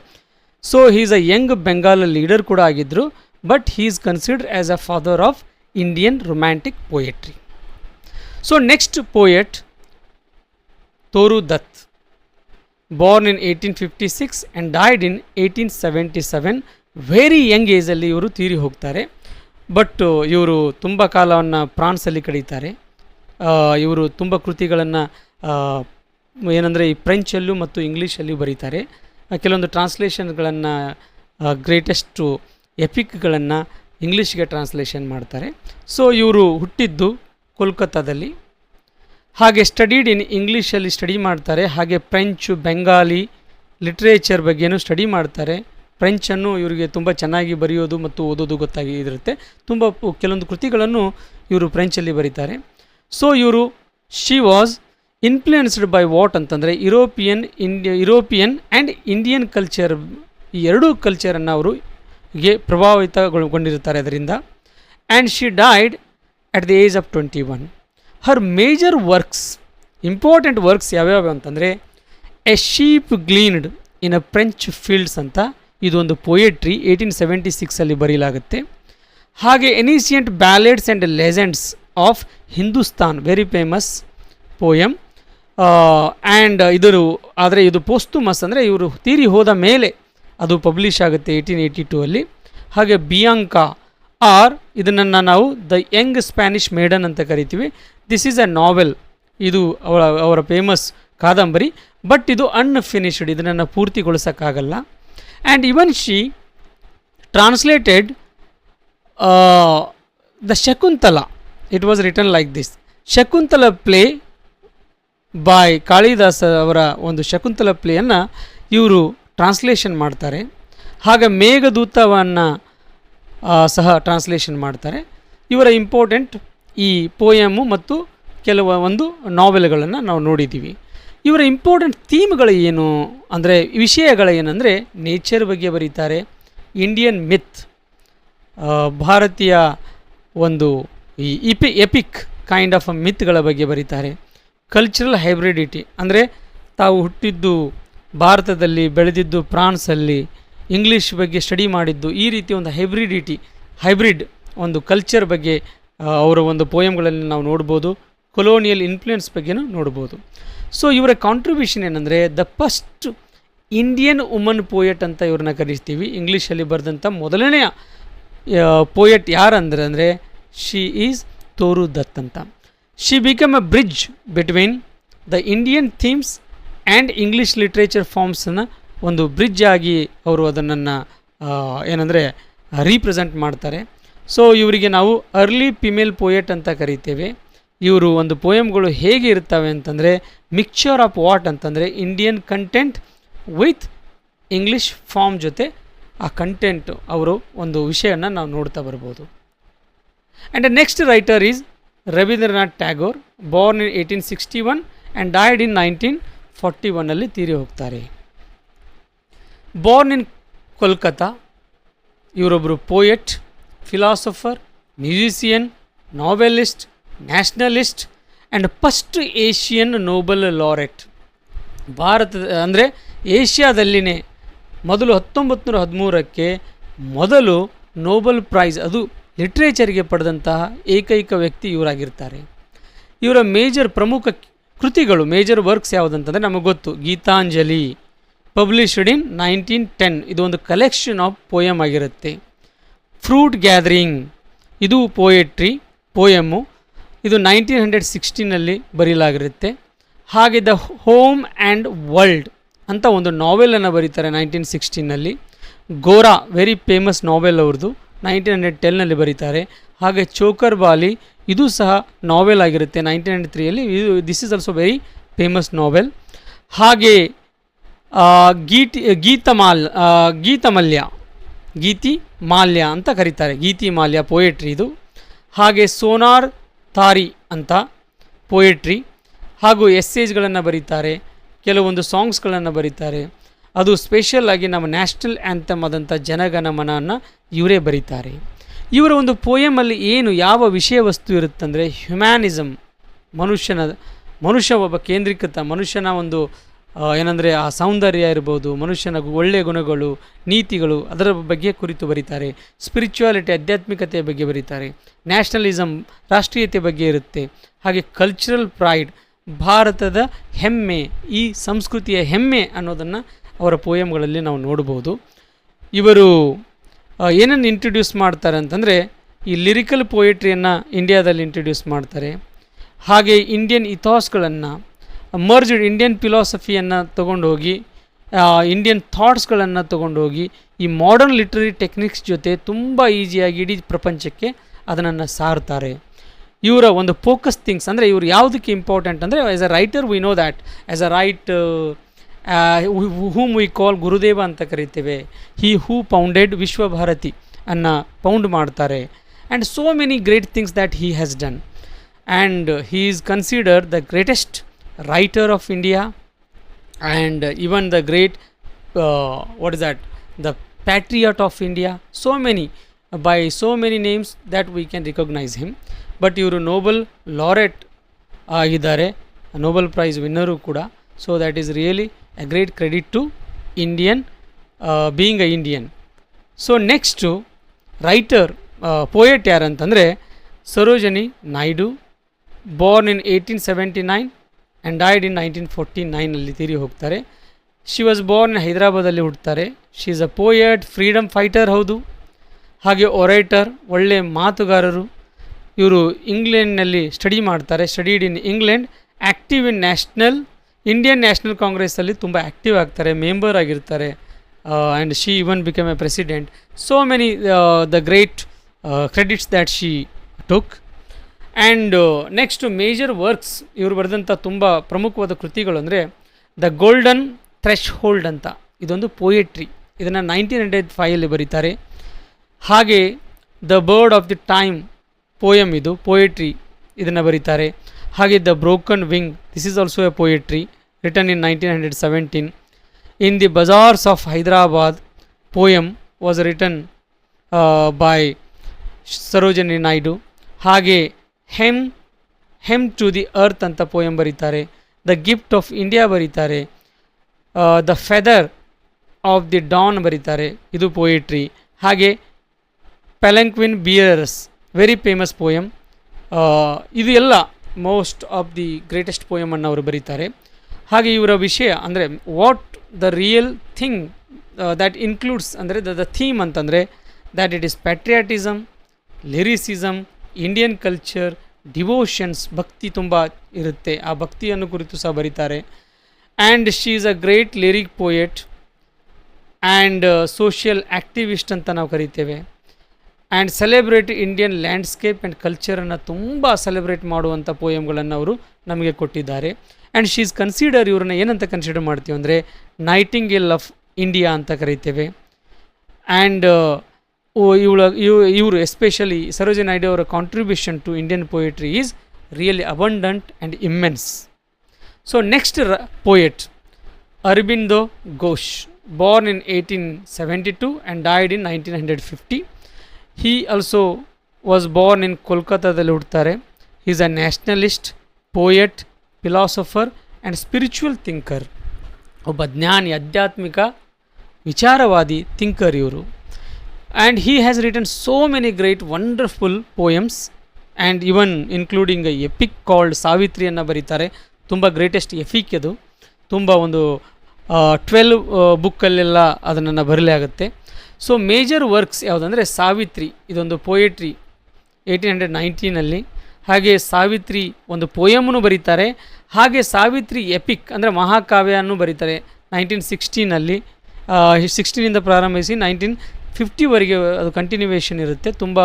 So he is a young Bengal leader ಕೂಡ ಆಗಿದ್ದರು, but he is considered as a father of Indian romantic poetry. So next poet Toru Dutt, born in 1856 and died in 1877. Very young ಏಜಲ್ಲಿ ಇವರು ತೀರಿ ಹೋಗ್ತಾರೆ. ಬಟ್ ಇವರು ತುಂಬ ಕಾಲವನ್ನು ಫ್ರಾನ್ಸಲ್ಲಿ ಕಳೀತಾರೆ. ಇವರು ತುಂಬ ಕೃತಿಗಳನ್ನು ಏನಂದರೆ ಈ ಫ್ರೆಂಚಲ್ಲೂ ಮತ್ತು ಇಂಗ್ಲೀಷಲ್ಲೂ ಬರೀತಾರೆ. ಕೆಲವೊಂದು ಟ್ರಾನ್ಸ್ಲೇಷನ್ಗಳನ್ನು, ಗ್ರೇಟೆಸ್ಟು ಎಪಿಕ್ಗಳನ್ನು ಇಂಗ್ಲೀಷ್ಗೆ ಟ್ರಾನ್ಸ್ಲೇಷನ್ ಮಾಡ್ತಾರೆ. ಸೊ ಇವರು ಹುಟ್ಟಿದ್ದು ಕೋಲ್ಕತ್ತಾದಲ್ಲಿ. ಹಾಗೆ ಸ್ಟಡೀಡ್ ಇನ್ ಇಂಗ್ಲೀಷಲ್ಲಿ ಸ್ಟಡಿ ಮಾಡ್ತಾರೆ. ಹಾಗೆ ಫ್ರೆಂಚು, ಬೆಂಗಾಲಿ ಲಿಟ್ರೇಚರ್ ಬಗ್ಗೆನೂ ಸ್ಟಡಿ ಮಾಡ್ತಾರೆ. ಫ್ರೆಂಚನ್ನು ಇವರಿಗೆ ತುಂಬ ಚೆನ್ನಾಗಿ ಬರೆಯೋದು ಮತ್ತು ಓದೋದು ಗೊತ್ತಾಗಿರುತ್ತೆ. ತುಂಬ ಕೆಲವೊಂದು ಕೃತಿಗಳನ್ನು ಇವರು ಫ್ರೆಂಚಲ್ಲಿ ಬರೀತಾರೆ. ಸೊ ಇವರು she was influenced by what ಅಂತಂದರೆ ಯುರೋಪಿಯನ್ ಆ್ಯಂಡ್ ಇಂಡಿಯನ್ ಕಲ್ಚರ್, ಈ ಎರಡೂ ಕಲ್ಚರನ್ನು ಅವರು ಪ್ರಭಾವಿತಗೊಂಡಿರ್ತಾರೆ ಅದರಿಂದ. And she died at the age of 21. Her major works, important works ಯಾವ್ಯಾವ ಅಂತಂದರೆ a sheep gleaned in a French fields ಅಂತ, ಇದೊಂದು ಪೊಯೆಟ್ರಿ 1876 ಬರೀಲಾಗುತ್ತೆ. ಹಾಗೆ ancient ballads and legends of Hindustan, very famous poem. And ಇದು ಪೋಸ್ತುಮಸ್, ಅಂದರೆ ಇವರು ತೀರಿ ಹೋದ ಮೇಲೆ ಅದು ಪಬ್ಲಿಷ್ ಆಗುತ್ತೆ 1882. ಹಾಗೆ ಬಿಯಾಂಕಾ ಇದನ್ನು ನಾವು ದ ಯಂಗ್ ಸ್ಪ್ಯಾನಿಷ್ ಮೇಡನ್ ಅಂತ ಕರಿತೀವಿ. ದಿಸ್ ಈಸ್ ಅ ನಾವೆಲ್, ಇದು ಅವರ ಫೇಮಸ್ ಕಾದಂಬರಿ. ಬಟ್ ಇದು ಅನ್ಫಿನಿಶ್ಡ್, ಇದನ್ನು ಪೂರ್ತಿಗೊಳಿಸೋಕ್ಕಾಗಲ್ಲ. And even she translated the Shakuntala. It was written like this. Shakuntala play by Kalidasa ಅವರ ಒಂದು ಶಕುಂತಲ ಪ್ಲೇಯನ್ನು ಇವರು ಟ್ರಾನ್ಸ್ಲೇಷನ್ ಮಾಡ್ತಾರೆ. ಹಾಗೆ ಮೇಘದೂತವನ್ನು ಸಹ ಟ್ರಾನ್ಸ್ಲೇಷನ್ ಮಾಡ್ತಾರೆ. ಇವರ ಇಂಪಾರ್ಟೆಂಟ್ ಈ ಪೋಯಮು ಮತ್ತು ಒಂದು ನಾವೆಲ್ಗಳನ್ನು ನಾವು ನೋಡಿದ್ದೀವಿ. ಇವರ ಇಂಪಾರ್ಟೆಂಟ್ ಥೀಮ್ಗಳು ಏನು ಅಂದರೆ, ವಿಷಯಗಳು ಏನಂದರೆ ನೇಚರ್ ಬಗ್ಗೆ ಬರೀತಾರೆ, ಇಂಡಿಯನ್ ಮಿತ್, ಭಾರತೀಯ ಒಂದು ಈ ಎಪಿಕ್ ಕೈಂಡ್ ಆಫ್ ಮಿತ್ಗಳ ಬಗ್ಗೆ ಬರೀತಾರೆ. ಕಲ್ಚರಲ್ ಹೈಬ್ರಿಡಿಟಿ ಅಂದರೆ ತಾವು ಹುಟ್ಟಿದ್ದು ಭಾರತದಲ್ಲಿ, ಬೆಳೆದಿದ್ದು ಫ್ರಾನ್ಸಲ್ಲಿ, ಇಂಗ್ಲೀಷ್ ಬಗ್ಗೆ ಸ್ಟಡಿ ಮಾಡಿದ್ದು, ಈ ರೀತಿ ಒಂದು ಹೈಬ್ರಿಡ್ ಒಂದು ಕಲ್ಚರ್ ಬಗ್ಗೆ ಅವರ ಒಂದು ಪೋಯಮ್ಗಳಲ್ಲಿ ನಾವು ನೋಡ್ಬೋದು. ಕೊಲೋನಿಯಲ್ ಇನ್ಫ್ಲುಯೆನ್ಸ್ ಬಗ್ಗೆನೂ ನೋಡ್ಬೋದು. ಸೊ ಇವರ ಕಾಂಟ್ರಿಬ್ಯೂಷನ್ ಏನಂದರೆ the first Indian woman poet ಅಂತ ಇವ್ರನ್ನ ಕರಿತೀವಿ. ಇಂಗ್ಲೀಷಲ್ಲಿ ಬರೆದಂಥ ಮೊದಲನೆಯ poet ಯಾರಂದರೆ she is Toru Dutt ಅಂತ. She become a bridge between the Indian themes and English literature ಫಾರ್ಮ್ಸನ್ನು ಒಂದು ಬ್ರಿಡ್ಜ್ ಆಗಿ ಅವರು ಅದನ್ನು ಏನಂದರೆ ರೀಪ್ರೆಸೆಂಟ್ ಮಾಡ್ತಾರೆ. ಸೊ ಇವರಿಗೆ ನಾವು ಅರ್ಲಿ ಫಿಮೇಲ್ ಪೋಯೆಟ್ ಅಂತ ಕರಿತೇವೆ. ಇವರು ಒಂದು ಪೋಯಮ್ಗಳು ಹೇಗೆ ಇರ್ತವೆ ಅಂತಂದರೆ ಮಿಕ್ಸ್ಚರ್ ಆಫ್ ವಾಟ್ ಅಂತಂದರೆ Indian content with English form ಜೊತೆ ಆ ಕಂಟೆಂಟ್ ಅವರು ಒಂದು ವಿಷಯನ ನಾವು ನೋಡ್ತಾ ಬರ್ಬೋದು. And next writer is Rabindranath Tagore, born in 1861 and died in 1941 ತೀರಿ ಹೋಗ್ತಾರೆ. ಬಾರ್ನ್ ಇನ್ ಕೋಲ್ಕತ್ತಾ, ಇವರೊಬ್ಬರು poet, philosopher, musician, novelist, nationalist and first Asian Nobel laureate. ಭಾರತದ ಅಂದರೆ ಏಷ್ಯಾದಲ್ಲಿನೇ ಮೊದಲು 1913 ಮೊದಲು ನೋಬೆಲ್ ಪ್ರೈಸ್, ಅದು ಲಿಟ್ರೇಚರ್ಗೆ ಪಡೆದಂತಹ ಏಕೈಕ ವ್ಯಕ್ತಿ ಇವರಾಗಿರ್ತಾರೆ. ಇವರ ಪ್ರಮುಖ ಕೃತಿಗಳು, ಮೇಜರ್ ವರ್ಕ್ಸ್ ಯಾವುದಂತಂದರೆ ನಮಗೆ ಗೊತ್ತು, ಗೀತಾಂಜಲಿ ಪಬ್ಲಿಷ್ಡ್ ಇನ್ 1910, ಇದು ಒಂದು ಕಲೆಕ್ಷನ್ ಆಫ್ ಪೋಯಮ್ ಆಗಿರುತ್ತೆ. ಫ್ರೂಟ್ ಗ್ಯಾದರಿಂಗ್, ಇದು ಪೋಯಮ್ಮು, ಇದು 1916 ಬರೀಲಾಗಿರುತ್ತೆ. ಹಾಗೆ ದ ಹೋಮ್ ಆ್ಯಂಡ್ ವರ್ಲ್ಡ್ ಅಂತ ಒಂದು ನಾವೆಲನ್ನು ಬರೀತಾರೆ 1916. ಗೋರಾ, ವೆರಿ ಫೇಮಸ್ ನಾವೆಲ್ ಅವ್ರದ್ದು, 1910 ಬರೀತಾರೆ. ಹಾಗೆ ಚೋಕರ್ ಬಾಲಿ, ಇದು ಸಹ ನಾವೆಲ್ ಆಗಿರುತ್ತೆ 1903. This is also very famous novel. ಹಾಗೆ ಗೀತಮಲ್ಯ, ಗೀತಿ ಮಾಲ್ಯ ಅಂತ ಕರೀತಾರೆ. ಗೀತಿ ಮಾಲ್ಯ ಪೋಯೆಟ್ರಿ ಇದು. ಹಾಗೆ ಸೋನಾರ್ ತಾರಿ ಅಂತ ಪೋಯೆಟ್ರಿ, ಹಾಗೂ ಎಸ್ಸೇಜ್ಗಳನ್ನು ಬರೀತಾರೆ, ಕೆಲವೊಂದು ಸಾಂಗ್ಸ್ಗಳನ್ನು ಬರೀತಾರೆ. ಅದು ಸ್ಪೆಷಲ್ ಆಗಿ ನಮ್ಮ ನ್ಯಾಷನಲ್ ಆ್ಯಂಥಮ್ ಆದಂಥ ಜನಗಣಮನವನ್ನು ಇವರೇ ಬರೀತಾರೆ. ಇವರ ಒಂದು ಪೋಯಮಲ್ಲಿ ಏನು ಯಾವ ವಿಷಯ ವಸ್ತು ಇರುತ್ತಂದರೆ ಹ್ಯುಮ್ಯಾನಿಸಮ್, ಮನುಷ್ಯ ಒಬ್ಬ ಕೇಂದ್ರೀಕೃತ ಮನುಷ್ಯನ ಒಂದು ಏನಂದರೆ ಆ ಸೌಂದರ್ಯ ಇರ್ಬೋದು, ಮನುಷ್ಯನ ಒಳ್ಳೆಯ ಗುಣಗಳು, ನೀತಿಗಳು, ಅದರ ಬಗ್ಗೆ ಕುರಿತು ಬರೀತಾರೆ. ಸ್ಪಿರಿಚುವಾಲಿಟಿ, ಆಧ್ಯಾತ್ಮಿಕತೆಯ ಬಗ್ಗೆ ಬರೀತಾರೆ. ನ್ಯಾಷನಲಿಸಮ್, ರಾಷ್ಟ್ರೀಯತೆ ಬಗ್ಗೆ ಇರುತ್ತೆ. ಹಾಗೆ ಕಲ್ಚರಲ್ ಪ್ರೈಡ್, ಭಾರತದ ಹೆಮ್ಮೆ, ಈ ಸಂಸ್ಕೃತಿಯ ಹೆಮ್ಮೆ ಅನ್ನೋದನ್ನು ಅವರ ಪೋಯಮ್ಗಳಲ್ಲಿ ನಾವು ನೋಡ್ಬೋದು. ಇವರು ಏನನ್ನು ಇಂಟ್ರೊಡ್ಯೂಸ್ ಮಾಡ್ತಾರೆ ಅಂತಂದರೆ ಈ ಲಿರಿಕಲ್ ಪೋಯೆಟ್ರಿಯನ್ನು ಇಂಡಿಯಾದಲ್ಲಿ ಇಂಟ್ರೊಡ್ಯೂಸ್ ಮಾಡ್ತಾರೆ. ಹಾಗೆ ಇಂಡಿಯನ್ ಇಥಾಸ್ಗಳನ್ನು ಮರ್ಜ್ಡ್ ಇಂಡಿಯನ್ ಫಿಲಾಸಫಿಯನ್ನು ತೊಗೊಂಡೋಗಿ, ಇಂಡಿಯನ್ ಥಾಟ್ಸ್ಗಳನ್ನು ತೊಗೊಂಡೋಗಿ ಈ ಮಾಡರ್ನ್ ಲಿಟ್ರರಿ ಟೆಕ್ನಿಕ್ಸ್ ಜೊತೆ ತುಂಬ ಈಸಿಯಾಗಿ ಇಡೀ ಪ್ರಪಂಚಕ್ಕೆ ಅದನ್ನು ಸಾರ್ತಾರೆ. ಇವರ ಒಂದು ಫೋಕಸ್ ಥಿಂಗ್ಸ್ ಅಂದರೆ ಇವರು ಯಾವುದಕ್ಕೆ ಇಂಪಾರ್ಟೆಂಟ್ ಅಂದರೆ as a writer we know that as a right whom we call ಗುರುದೇವ ಅಂತ ಕರಿತೇವೆ. ಹಿ ಹೂ ಪೌಂಡೆಡ್ ವಿಶ್ವಭಾರತಿ ಅನ್ನು ಪೌಂಡ್ ಮಾಡ್ತಾರೆ. And so many great things that he has done. And he is considered the greatest writer of India, and even the great the patriot of India. So many, by so many names that we can recognize him. But ಇವರು Nobel laureate ಆಗಿದ್ದಾರೆ, Nobel prize winner ಕೂಡ. So that is really a great credit to Indian being a Indian. So next writer poet ಯಾರಂತಂದರೆ Sarojini Naidu, born in 1879 and died in 1949 ತೀರಿ ಹೋಗ್ತಾರೆ. She was born ಹೈದರಾಬಾದಲ್ಲಿ ಹುಡ್ತಾರೆ. She is a poet, freedom fighter ಹೌದು, ಹಾಗೆ orator, ಒಳ್ಳೆ ಮಾತುಗಾರರು. ಇವರು ಇಂಗ್ಲೆಂಡ್ನಲ್ಲಿ ಸ್ಟಡಿ ಮಾಡ್ತಾರೆ, studied in England, active in Indian national ಕಾಂಗ್ರೆಸ್ಸಲ್ಲಿ ತುಂಬ ಆ್ಯಕ್ಟಿವ್ ಆಗ್ತಾರೆ, ಮೆಂಬರ್ ಆಗಿರ್ತಾರೆ. And she even become A president. So many the great credits that she took. And next major works ಇವರು ಬರೆದಂಥ ತುಂಬ ಪ್ರಮುಖವಾದ ಕೃತಿಗಳು ಅಂದರೆ ದ ಗೋಲ್ಡನ್ ಥ್ರೆಶ್ ಹೋಲ್ಡ್ ಅಂತ, ಇದೊಂದು ಪೋಯೆಟ್ರಿ. ಇದನ್ನು 1905 ಬರೀತಾರೆ. ಹಾಗೆ the bird of the time poem, ಇದು ಪೋಯೆಟ್ರಿ, ಇದನ್ನು ಬರೀತಾರೆ. ಹಾಗೆ the broken wing, this is also a poetry written in 1917. In the bazaars of Hyderabad poem was written by Sarojini Naidu. ಹಾಗೆ ಹೆಮ್ ಟು ದಿ ಅರ್ತ್ ಅಂತ ಪೋಯಮ್ ಬರೀತಾರೆ. ದ ಗಿಫ್ಟ್ ಆಫ್ ಇಂಡಿಯಾ ಬರೀತಾರೆ. The feather of the dawn ಬರೀತಾರೆ, ಇದು poetry. ಹಾಗೆ palanquin bearers, very famous poem. ಇದು ಎಲ್ಲ most of the greatest ಪೋಯಮನ್ನು ಅವರು ಬರೀತಾರೆ. ಹಾಗೆ ಇವರ ವಿಷಯ ಅಂದರೆ what the real thing that includes ಅಂದರೆ ದ ಥೀಮ್ ಅಂತಂದರೆ that it is patriotism, lyricism, Indian culture, devotions, ಭಕ್ತಿ ತುಂಬ ಇರುತ್ತೆ, ಆ ಭಕ್ತಿಯನ್ನು ಕುರಿತು ಸಹ ಬರೀತಾರೆ. And she is a great lyric poet and social activist ಅಂತ ನಾವು ಕರಿತೇವೆ. And celebrate Indian landscape and ಕಲ್ಚರನ್ನು ತುಂಬ ಸೆಲೆಬ್ರೇಟ್ ಮಾಡುವಂಥ ಪೋಯಮ್ಗಳನ್ನು ಅವರು ನಮಗೆ ಕೊಟ್ಟಿದ್ದಾರೆ. ಆ್ಯಂಡ್ ಶಿ ಈಸ್ ಕನ್ಸಿಡರ್, ಇವ್ರನ್ನ ಏನಂತ ಕನ್ಸಿಡರ್ ಮಾಡ್ತೀವಿ ಅಂದರೆ ನೈಟಿಂಗೇಲ್ ಆಫ್ ಇಂಡಿಯಾ ಅಂತ ಕರಿತೇವೆ. ಆ್ಯಂಡ್ ಇವರು ಎಸ್ಪೆಷಲಿ ಸರೋಜಿನಿ ನಾಯ್ಡು ಅವರ contribution to Indian poetry is really abundant and immense. So next poet Aurobindo Ghosh, born in 1872 and died in 1950. He also was born in ಕೋಲ್ಕತ್ತಾದಲ್ಲಿ ಹುಡ್ತಾರೆ. he is a nationalist, poet, philosopher and spiritual thinker. ಒಬ್ಬ ಜ್ಞಾನಿ, ಆಧ್ಯಾತ್ಮಿಕ ವಿಚಾರವಾದಿ, thinker ಇವರು. and he has written so many great wonderful poems and even including a epic called ಸಾವಿತ್ರಿಯನ್ನು ಬರೀತಾರೆ. ತುಂಬ greatest EPIC ಅದು, ತುಂಬ ಒಂದು 12 ಬುಕ್ಕಲ್ಲೆಲ್ಲ ಅದನ್ನು ಬರಲೇ ಆಗುತ್ತೆ. ಸೊ ಮೇಜರ್ ವರ್ಕ್ಸ್ ಯಾವುದಂದರೆ ಸಾವಿತ್ರಿ, ಇದೊಂದು ಪೋಯೆಟ್ರಿ 1819. ಹಾಗೆ ಸಾವಿತ್ರಿ ಒಂದು ಪೋಯಮನ್ನು ಬರೀತಾರೆ. ಹಾಗೆ ಸಾವಿತ್ರಿ ಎಪಿಕ್ ಅಂದರೆ ಮಹಾಕಾವ್ಯವನ್ನು ಬರೀತಾರೆ 1916. 16 ಪ್ರಾರಂಭಿಸಿ 1950ವರೆಗೆ ಅದು ಕಂಟಿನ್ಯೂವೇಷನ್ ಇರುತ್ತೆ. ತುಂಬ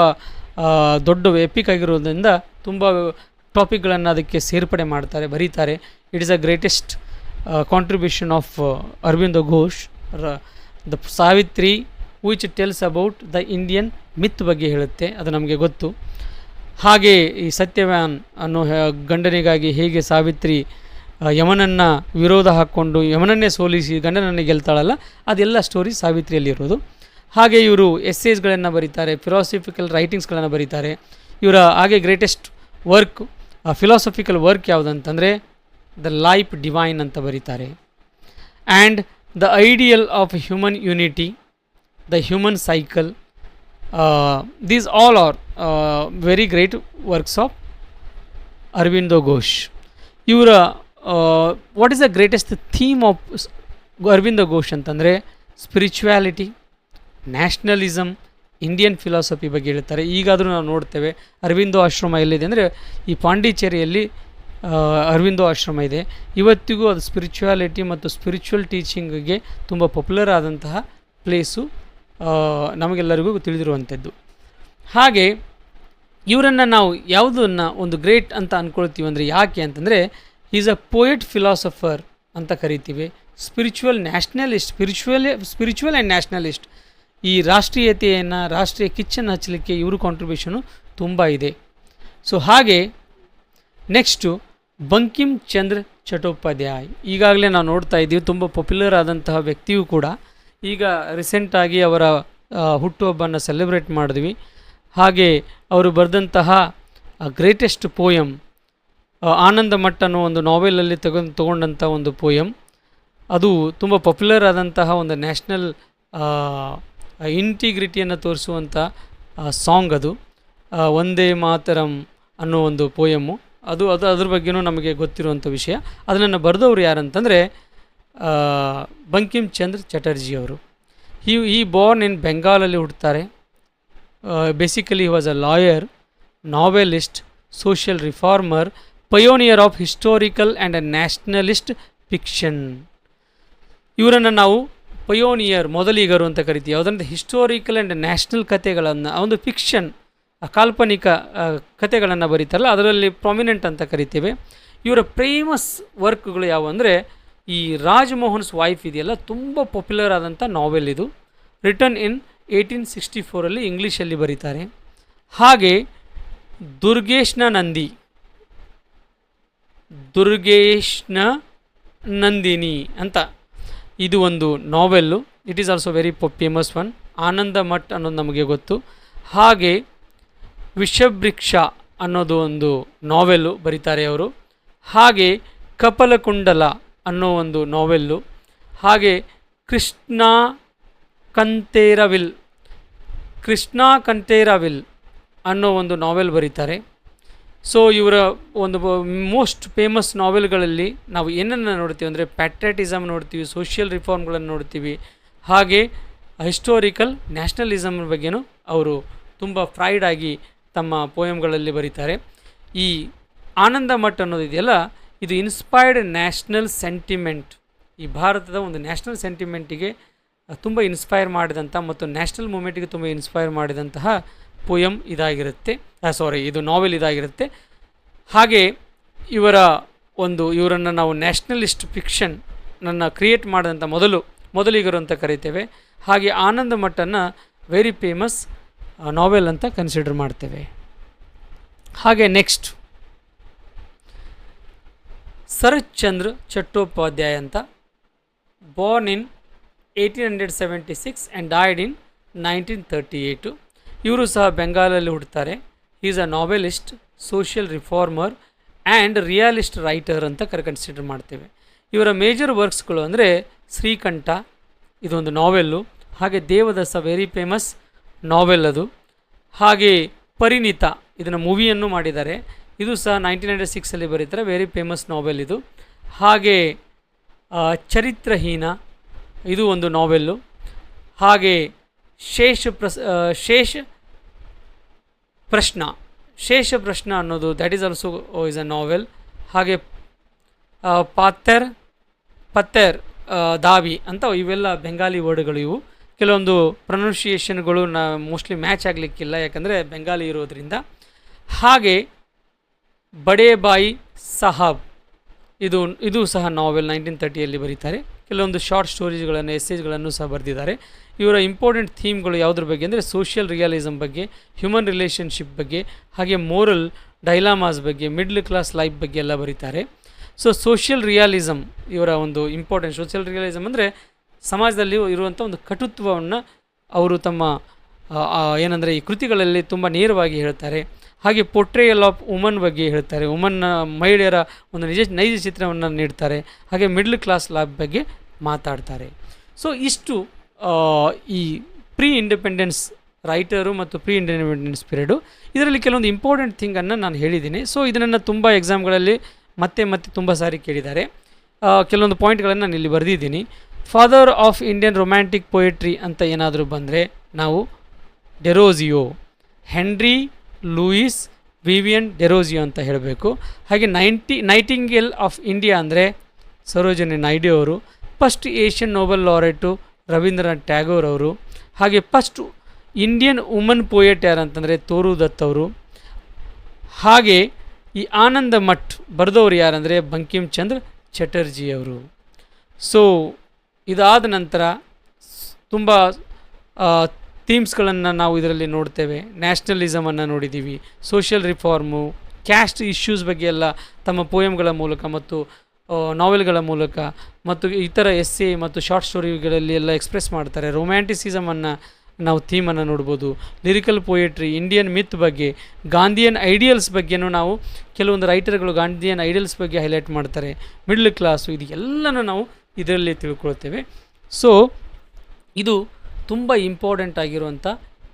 ದೊಡ್ಡ ಎಪಿಕ್ ಆಗಿರೋದ್ರಿಂದ ತುಂಬ ಟಾಪಿಕ್ಗಳನ್ನು ಅದಕ್ಕೆ ಸೇರ್ಪಡೆ ಮಾಡ್ತಾರೆ, ಬರೀತಾರೆ. It is a greatest contribution of Arvindo Ghosh, the Savitri which tells about the Indian myth ಬಗ್ಗೆ ಹೇಳುತ್ತೆ, ಅದು ನಮಗೆ ಗೊತ್ತು. ಹಾಗೆ ಈ ಸತ್ಯವಾನ್ ಅನ್ನೋ ಗಂಡನಿಗಾಗಿ ಹೇಗೆ ಸಾವಿತ್ರಿ ಯಮನನ್ನು ವಿರೋಧ ಹಾಕ್ಕೊಂಡು ಯಮನನ್ನೇ ಸೋಲಿಸಿ ಗಂಡನನ್ನೇ ಗೆಲ್ತಾಳಲ್ಲ, ಅದೆಲ್ಲ ಸ್ಟೋರಿ ಸಾವಿತ್ರಿಯಲ್ಲಿರೋದು. ಹಾಗೆ ಇವರು ಎಸ್ಸೇಸ್ಗಳನ್ನು ಬರೀತಾರೆ, ಫಿಲಾಸಫಿಕಲ್ ರೈಟಿಂಗ್ಸ್ಗಳನ್ನು ಬರೀತಾರೆ. ಇವರ ಹಾಗೆ ಗ್ರೇಟೆಸ್ಟ್ ವರ್ಕ್ ಫಿಲಾಸಫಿಕಲ್ ವರ್ಕ್ ಯಾವುದಂತಂದರೆ ದ ಲೈಫ್ ಡಿವೈನ್ ಅಂತ ಬರೀತಾರೆ. And the ideal of human unity, the human cycle, these all are very great works of Aurobindo Ghosh. ಇವರ what is the greatest theme of Aurobindo Ghosh ಅಂತಂದರೆ ಸ್ಪಿರಿಚುವ್ಯಾಲಿಟಿ, ನ್ಯಾಷನಲಿಸಮ್, ಇಂಡಿಯನ್ ಫಿಲಾಸಫಿ ಬಗ್ಗೆ ಹೇಳ್ತಾರೆ. ಈಗಾದರೂ ನಾವು ನೋಡ್ತೇವೆ ಅರವಿಂದೋ ಆಶ್ರಮ ಎಲ್ಲಿದೆ ಅಂದರೆ ಈ ಪಾಂಡಿಚೇರಿಯಲ್ಲಿ ಅರವಿಂದೋ ಆಶ್ರಮ ಇದೆ. ಇವತ್ತಿಗೂ ಅದು ಸ್ಪಿರಿಚುವ್ಯಾಲಿಟಿ ಮತ್ತು ಸ್ಪಿರಿಚುವಲ್ ಟೀಚಿಂಗ್ಗೆ ತುಂಬ ಪಾಪ್ಯುಲರ್ ಆದಂತಹ ಪ್ಲೇಸು, ನಮಗೆಲ್ಲರಿಗೂ ತಿಳಿದಿರುವಂಥದ್ದು. ಹಾಗೆ ಇವರನ್ನು ನಾವು ಯಾವುದನ್ನು ಒಂದು ಗ್ರೇಟ್ ಅಂತ ಅಂದ್ಕೊಳ್ತೀವಿ ಅಂದರೆ ಯಾಕೆ ಅಂತಂದರೆ ಈಸ್ ಅ ಪೋಯೆಟ್ ಫಿಲಾಸಫರ್ ಅಂತ ಕರಿತೀವಿ. Spiritual nationalist, spiritual and nationalist. ಈ ರಾಷ್ಟ್ರೀಯತೆಯನ್ನು, ರಾಷ್ಟ್ರೀಯ ಕಿಚ್ಚನ್ನು ಹಚ್ಚಲಿಕ್ಕೆ ಇವರು ಕಾಂಟ್ರಿಬ್ಯೂಷನು ತುಂಬ ಇದೆ. ಸೊ ಹಾಗೆ ನೆಕ್ಸ್ಟು ಬಂಕಿಮ್ ಚಂದ್ರ ಚಟ್ಟೋಪಾಧ್ಯಾಯ್. ಈಗಾಗಲೇ ನಾವು ನೋಡ್ತಾ ಇದ್ದೀವಿ, ತುಂಬ ಪಾಪ್ಯುಲರ್ ಆದಂತಹ ವ್ಯಕ್ತಿಯೂ ಕೂಡ. ಈಗ ರೀಸೆಂಟಾಗಿ ಅವರ ಹುಟ್ಟುಹಬ್ಬನ್ನು ಸೆಲೆಬ್ರೇಟ್ ಮಾಡಿದ್ವಿ. ಹಾಗೆ ಅವರು ಬರೆದಂತಹ ಗ್ರೇಟೆಸ್ಟ್ ಪೋಯಮ್ ಆನಂದ ಮಠ ಅನ್ನೋ ಒಂದು ನಾವೆಲಲ್ಲಿ ತಗೊಂಡಂಥ ಒಂದು ಪೋಯಮ್, ಅದು ತುಂಬ ಪಾಪ್ಯುಲರ್ ಆದಂತಹ ಒಂದು ನ್ಯಾಷನಲ್ ಇಂಟಿಗ್ರಿಟಿಯನ್ನು ತೋರಿಸುವಂಥ ಸಾಂಗ್. ಅದು ಒಂದೇ ಮಾತರಂ ಅನ್ನೋ ಒಂದು ಪೋಯಮ್ಮು, ಅದು ಅದ್ರ ಬಗ್ಗೆಯೂ ನಮಗೆ ಗೊತ್ತಿರುವಂಥ ವಿಷಯ. ಅದನ್ನು ಬರೆದವರು ಯಾರಂತಂದರೆ ಬಂಕಿಮ್ ಚಂದ್ರ ಚಟರ್ಜಿಯವರು. ಈ ಬಾರ್ನ್ ಇನ್ ಬೆಂಗಾಲಲ್ಲಿ ಹುಡ್ತಾರೆ. Basically he was a lawyer, novelist, social reformer, pioneer of historical and a nationalist fiction. ಇವರನ್ನು ನಾವು ಪಯೋನಿಯರ್, ಮೊದಲಿಗರು ಅಂತ ಕರಿತೀವಿ. ಯಾವುದಂದ್ರೆ ಹಿಸ್ಟೋರಿಕಲ್ ಆ್ಯಂಡ್ ನ್ಯಾಷನಲ್ ಕಥೆಗಳನ್ನು, ಒಂದು ಫಿಕ್ಷನ್, ಕಾಲ್ಪನಿಕ ಕಥೆಗಳನ್ನು ಬರೀತಾರಲ್ಲ, ಅದರಲ್ಲಿ ಪ್ರಾಮಿನೆಂಟ್ ಅಂತ ಕರಿತೇವೆ. ಇವರ ಫೇಮಸ್ ವರ್ಕ್ಗಳು ಯಾವುವು ಅಂದರೆ ಈ ರಾಜಮೋಹನ್ಸ್ ವೈಫ್ ಇದೆಯಲ್ಲ, ತುಂಬ ಪಾಪ್ಯುಲರ್ ಆದಂಥ ನಾವೆಲ್ ಇದು. ರಿಟರ್ನ್ ಇನ್ 1864 ಇಂಗ್ಲೀಷಲ್ಲಿ ಬರೀತಾರೆ. ಹಾಗೆ ದುರ್ಗೇಶ್ನ ನಂದಿನಿ ಅಂತ ಇದು ಒಂದು novel. It is also very famous one. Ananda Math ಅನ್ನೋದು ನಮಗೆ ಗೊತ್ತು. ಹಾಗೆ ವಿಷವೃಕ್ಷ ಅನ್ನೋದು ಒಂದು ನಾವೆಲ್ಲು ಬರೀತಾರೆ ಅವರು. ಹಾಗೆ ಕಪಲಕುಂಡಲ ಅನ್ನೋ ಒಂದು ನಾವೆಲ್ಲು. ಹಾಗೆ ಕೃಷ್ಣ ಕಂತೇರವಿಲ್ ಅನ್ನೋ ಒಂದು ನಾವೆಲ್ ಬರೀತಾರೆ. ಸೊ ಇವರ ಒಂದು ಮೋಸ್ಟ್ ಫೇಮಸ್ ನಾವೆಲ್ಗಳಲ್ಲಿ ನಾವು ಏನನ್ನು ನೋಡ್ತೀವಿ ಅಂದರೆ ಪ್ಯಾಟ್ರಿಯಾಟಿಸಮ್ ನೋಡ್ತೀವಿ, ಸೋಷಿಯಲ್ ರಿಫಾರ್ಮ್ಗಳನ್ನು ನೋಡ್ತೀವಿ. ಹಾಗೆ ಹಿಸ್ಟೋರಿಕಲ್ ನ್ಯಾಷನಲಿಸಮ್ ಬಗ್ಗೆನೂ ಅವರು ತುಂಬ ಪ್ರೈಡ್ ಆಗಿ ತಮ್ಮ ಪೋಯಮ್ಗಳಲ್ಲಿ ಬರೀತಾರೆ. ಈ ಆನಂದ ಮಠ್ ಅನ್ನೋದು ಇದೆಯಲ್ಲ, ಇದು ಇನ್ಸ್ಪೈರ್ಡ್ ನ್ಯಾಷನಲ್ ಸೆಂಟಿಮೆಂಟ್, ಈ ಭಾರತದ ಒಂದು ನ್ಯಾಷನಲ್ ಸೆಂಟಿಮೆಂಟಿಗೆ ತುಂಬ ಇನ್ಸ್ಪೈರ್ ಮಾಡಿದಂಥ ಮತ್ತು ನ್ಯಾಷನಲ್ ಮೂಮೆಂಟಿಗೆ ತುಂಬ ಇನ್ಸ್ಪೈರ್ ಮಾಡಿದಂತಹ ಪೋಯಮ್ ಇದಾಗಿರುತ್ತೆ. ಇದು ನಾವೆಲ್ ಇದಾಗಿರುತ್ತೆ. ಹಾಗೆ ಇವರನ್ನು ನಾವು ನ್ಯಾಷನಲಿಸ್ಟ್ ಫಿಕ್ಷನ್ ಕ್ರಿಯೇಟ್ ಮಾಡಿದಂಥ ಮೊದಲಿಗರು ಅಂತ ಕರಿತೇವೆ. ಹಾಗೆ ಆನಂದ ಮಠನ್ನು ವೆರಿ ಫೇಮಸ್ ನಾವೆಲ್ ಅಂತ ಕನ್ಸಿಡರ್ ಮಾಡ್ತೇವೆ. ಹಾಗೆ ನೆಕ್ಸ್ಟ್ ಶರತ್ ಚಂದ್ರ ಚಟ್ಟೋಪಾಧ್ಯಾಯ ಅಂತ, born in 1876 and died in 1938. ಇವರು ಸಹ ಬೆಂಗಾಲಲ್ಲಿ ಹುಡ್ತಾರೆ. Is a novelist, social reformer and realist writer ಅಂತ ಕನ್ಸಿಡರ್ ಮಾಡ್ತೇವೆ. ಇವರ ಮೇಜರ್ ವರ್ಕ್ಸ್ಗಳು ಅಂದರೆ ಶ್ರೀಕಂಠ, ಇದೊಂದು ನಾವೆಲ್ಲು. ಹಾಗೆ ದೇವದಾಸ, ವೆರಿ ಫೇಮಸ್ ನಾವೆಲ್ ಅದು. ಹಾಗೆ ಪರಿಣಿತ, ಇದನ್ನು ಮೂವಿಯನ್ನು ಮಾಡಿದ್ದಾರೆ. ಇದು ಸಹ 1996 ಬರೀತಾರೆ, ವೆರಿ ಫೇಮಸ್ ನಾವೆಲ್ ಇದು. ಹಾಗೆ ಚರಿತ್ರಹೀನ, ಇದು ಒಂದು ನಾವೆಲ್ಲು. ಹಾಗೆ ಶೇಷ ಪ್ರಶ್ನ ಅನ್ನೋದು that is also is a novel. ಹಾಗೆ ಪತ್ತರ್ ದಾವಿ ಅಂತ, ಇವೆಲ್ಲ ಬೆಂಗಾಲಿ ವರ್ಡ್ಗಳು. ಇವು ಕೆಲವೊಂದು ಪ್ರೊನೌನ್ಸಿಯೇಷನ್ಗಳು ಮೋಸ್ಟ್ಲಿ ಮ್ಯಾಚ್ ಆಗಲಿಕ್ಕಿಲ್ಲ, ಯಾಕಂದರೆ ಬೆಂಗಾಲಿ ಇರೋದ್ರಿಂದ. ಹಾಗೆ ಬಡೇ ಬಾಯಿ ಸಾಹಬ್, ಇದು ಸಹ ನಾವೆಲ್ 1930 ಬರೀತಾರೆ. ಕೆಲವೊಂದು ಶಾರ್ಟ್ ಸ್ಟೋರೀಸ್ಗಳನ್ನು ಎಸ್ಸೇಜ್ಗಳನ್ನು ಸಹ ಬರೆದಿದ್ದಾರೆ. ಇವರ ಇಂಪಾರ್ಟೆಂಟ್ ಥೀಮ್ಗಳು ಯಾವುದ್ರ ಬಗ್ಗೆ ಅಂದರೆ ಸೋಷಿಯಲ್ ರಿಯಲಿಸಮ್ ಬಗ್ಗೆ, ಹ್ಯೂಮನ್ ರಿಲೇಷನ್ಶಿಪ್ ಬಗ್ಗೆ, ಹಾಗೆ ಮೋರಲ್ ಡೈಲಾಮಾಸ್ ಬಗ್ಗೆ, ಮಿಡ್ಲ್ ಕ್ಲಾಸ್ ಲೈಫ್ ಬಗ್ಗೆ ಎಲ್ಲ ಬರೀತಾರೆ. ಸೊ ಸೋಷಿಯಲ್ ರಿಯಾಲಿಸಮ್ ಇವರ ಒಂದು ಇಂಪಾರ್ಟೆಂಟ್. ಸೋಷಿಯಲ್ ರಿಯಲಿಸಮ್ ಅಂದರೆ ಸಮಾಜದಲ್ಲಿ ಇರುವಂಥ ಒಂದು ಕಟುತ್ವವನ್ನು ಅವರು ತಮ್ಮ ಏನಂದರೆ ಈ ಕೃತಿಗಳಲ್ಲಿ ತುಂಬ ನೇರವಾಗಿ ಹೇಳ್ತಾರೆ. ಹಾಗೆ ಪೋರ್ಟ್ರೇಯಲ್ ಆಫ್ ವುಮನ್ ಬಗ್ಗೆ ಹೇಳ್ತಾರೆ, ವುಮನ್ನ ಮಹಿಳೆಯರ ಒಂದು ನೈಜ ಚಿತ್ರವನ್ನು ನೀಡ್ತಾರೆ. ಹಾಗೆ ಮಿಡ್ಲ್ ಕ್ಲಾಸ್ ಲೈಫ್ ಬಗ್ಗೆ ಮಾತಾಡ್ತಾರೆ. ಸೊ ಇಷ್ಟು ಈ ಪ್ರೀ ಇಂಡಿಪೆಂಡೆನ್ಸ್ ರೈಟರು ಮತ್ತು ಪ್ರೀ ಇಂಡಿಪೆಂಡೆನ್ಸ್ ಪೀರಿಯಡು. ಇದರಲ್ಲಿ ಕೆಲವೊಂದು ಇಂಪಾರ್ಟೆಂಟ್ ಥಿಂಗನ್ನು ನಾನು ಹೇಳಿದ್ದೀನಿ. ಸೊ ಇದನ್ನು ತುಂಬ ಎಕ್ಸಾಮ್ಗಳಲ್ಲಿ ಮತ್ತೆ ತುಂಬ ಸಾರಿ ಕೇಳಿದ್ದಾರೆ. ಕೆಲವೊಂದು ಪಾಯಿಂಟ್ಗಳನ್ನು ನಾನು ಇಲ್ಲಿ ಬರೆದಿದ್ದೀನಿ. Father of Indian romantic poetry ಅಂತ ಏನಾದರೂ ಬಂದರೆ ನಾವು Derozio, Henry Louis Vivian Derozio ಅಂತ ಹೇಳಬೇಕು. ಹಾಗೆ ನೈಟಿಂಗೇಲ್ ಆಫ್ ಇಂಡಿಯಾ ಅಂದರೆ ಸರೋಜಿನಿ ನಾಯ್ಡು ಅವರು. First Asian Nobel laureate Rabindranath Tagore ಅವರು. ಹಾಗೆ ಫಸ್ಟ್ ಇಂಡಿಯನ್ ವುಮನ್ ಪೋಯೆಟ್ ಯಾರಂತಂದರೆ ತೋರು ದತ್ ಅವರು. ಹಾಗೆ ಈ ಆನಂದ ಮಠ್ ಬರೆದವರು ಯಾರಂದರೆ ಬಂಕಿಮ್ ಚಂದ್ರ ಚಟರ್ಜಿ ಅವರು. ಸೊ ಇದಾದ ನಂತರ ತುಂಬ ಥೀಮ್ಸ್ಗಳನ್ನು ನಾವು ಇದರಲ್ಲಿ ನೋಡ್ತೇವೆ. ನ್ಯಾಷನಲಿಸಮನ್ನು ನೋಡಿದ್ದೀವಿ, ಸೋಷಿಯಲ್ ರಿಫಾರ್ಮು, ಕ್ಯಾಸ್ಟ್ ಇಶ್ಯೂಸ್ ಬಗ್ಗೆ ಎಲ್ಲ ತಮ್ಮ ಪೋಯಮ್ಗಳ ಮೂಲಕ ಮತ್ತು ನಾವೆಲ್ಗಳ ಮೂಲಕ ಮತ್ತು ಇತರ ಎಸ್ಸೆ ಮತ್ತು ಶಾರ್ಟ್ ಸ್ಟೋರಿಗಳಲ್ಲಿ ಎಲ್ಲ ಎಕ್ಸ್ಪ್ರೆಸ್ ಮಾಡ್ತಾರೆ. ರೊಮ್ಯಾಂಟಿಸಿಸಮನ್ನು ನಾವು ಥೀಮನ್ನು ನೋಡ್ಬೋದು. ಲಿರಿಕಲ್ ಪೋಯೆಟ್ರಿ, ಇಂಡಿಯನ್ ಮಿತ್ ಬಗ್ಗೆ, ಗಾಂಧಿಯನ್ ಐಡಿಯಲ್ಸ್ ಬಗ್ಗೆನೂ ನಾವು ಕೆಲವೊಂದು ರೈಟರ್ಗಳು ಗಾಂಧಿಯನ್ ಐಡಿಯಲ್ಸ್ ಬಗ್ಗೆ ಹೈಲೈಟ್ ಮಾಡ್ತಾರೆ. ಮಿಡ್ಲ್ ಕ್ಲಾಸು, ಇದು ಎಲ್ಲನೂ ನಾವು ಇದರಲ್ಲಿ ತಿಳ್ಕೊಳ್ತೇವೆ. ಸೊ ಇದು ತುಂಬ ಇಂಪಾರ್ಟೆಂಟ್ ಆಗಿರುವಂಥ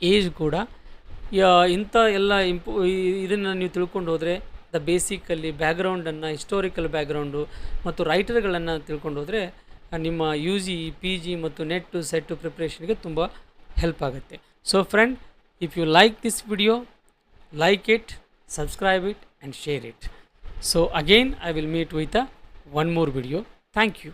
ಏಜ್ ಕೂಡ. ಇಂಥ ಎಲ್ಲ ಇದನ್ನು ನೀವು ತಿಳ್ಕೊಂಡು ಹೋದರೆ ದ ಬೇಸಿಕಲ್ಲಿ ಬ್ಯಾಕ್ಗ್ರೌಂಡನ್ನು, ಹಿಸ್ಟೋರಿಕಲ್ ಬ್ಯಾಕ್ಗ್ರೌಂಡು ಮತ್ತು ರೈಟರ್ಗಳನ್ನು ತಿಳ್ಕೊಂಡು ಹೋದರೆ ನಿಮ್ಮ ಯು ಜಿ, ಪಿ ಜಿ ಮತ್ತು ನೆಟ್ಟು ಸೆಟ್ಟು ಪ್ರಿಪ್ರೇಷನ್ಗೆ ತುಂಬ ಹೆಲ್ಪ್ ಆಗುತ್ತೆ. So friend, if you like this video, like it, subscribe it and share it. So again I will meet with one more video. Thank you.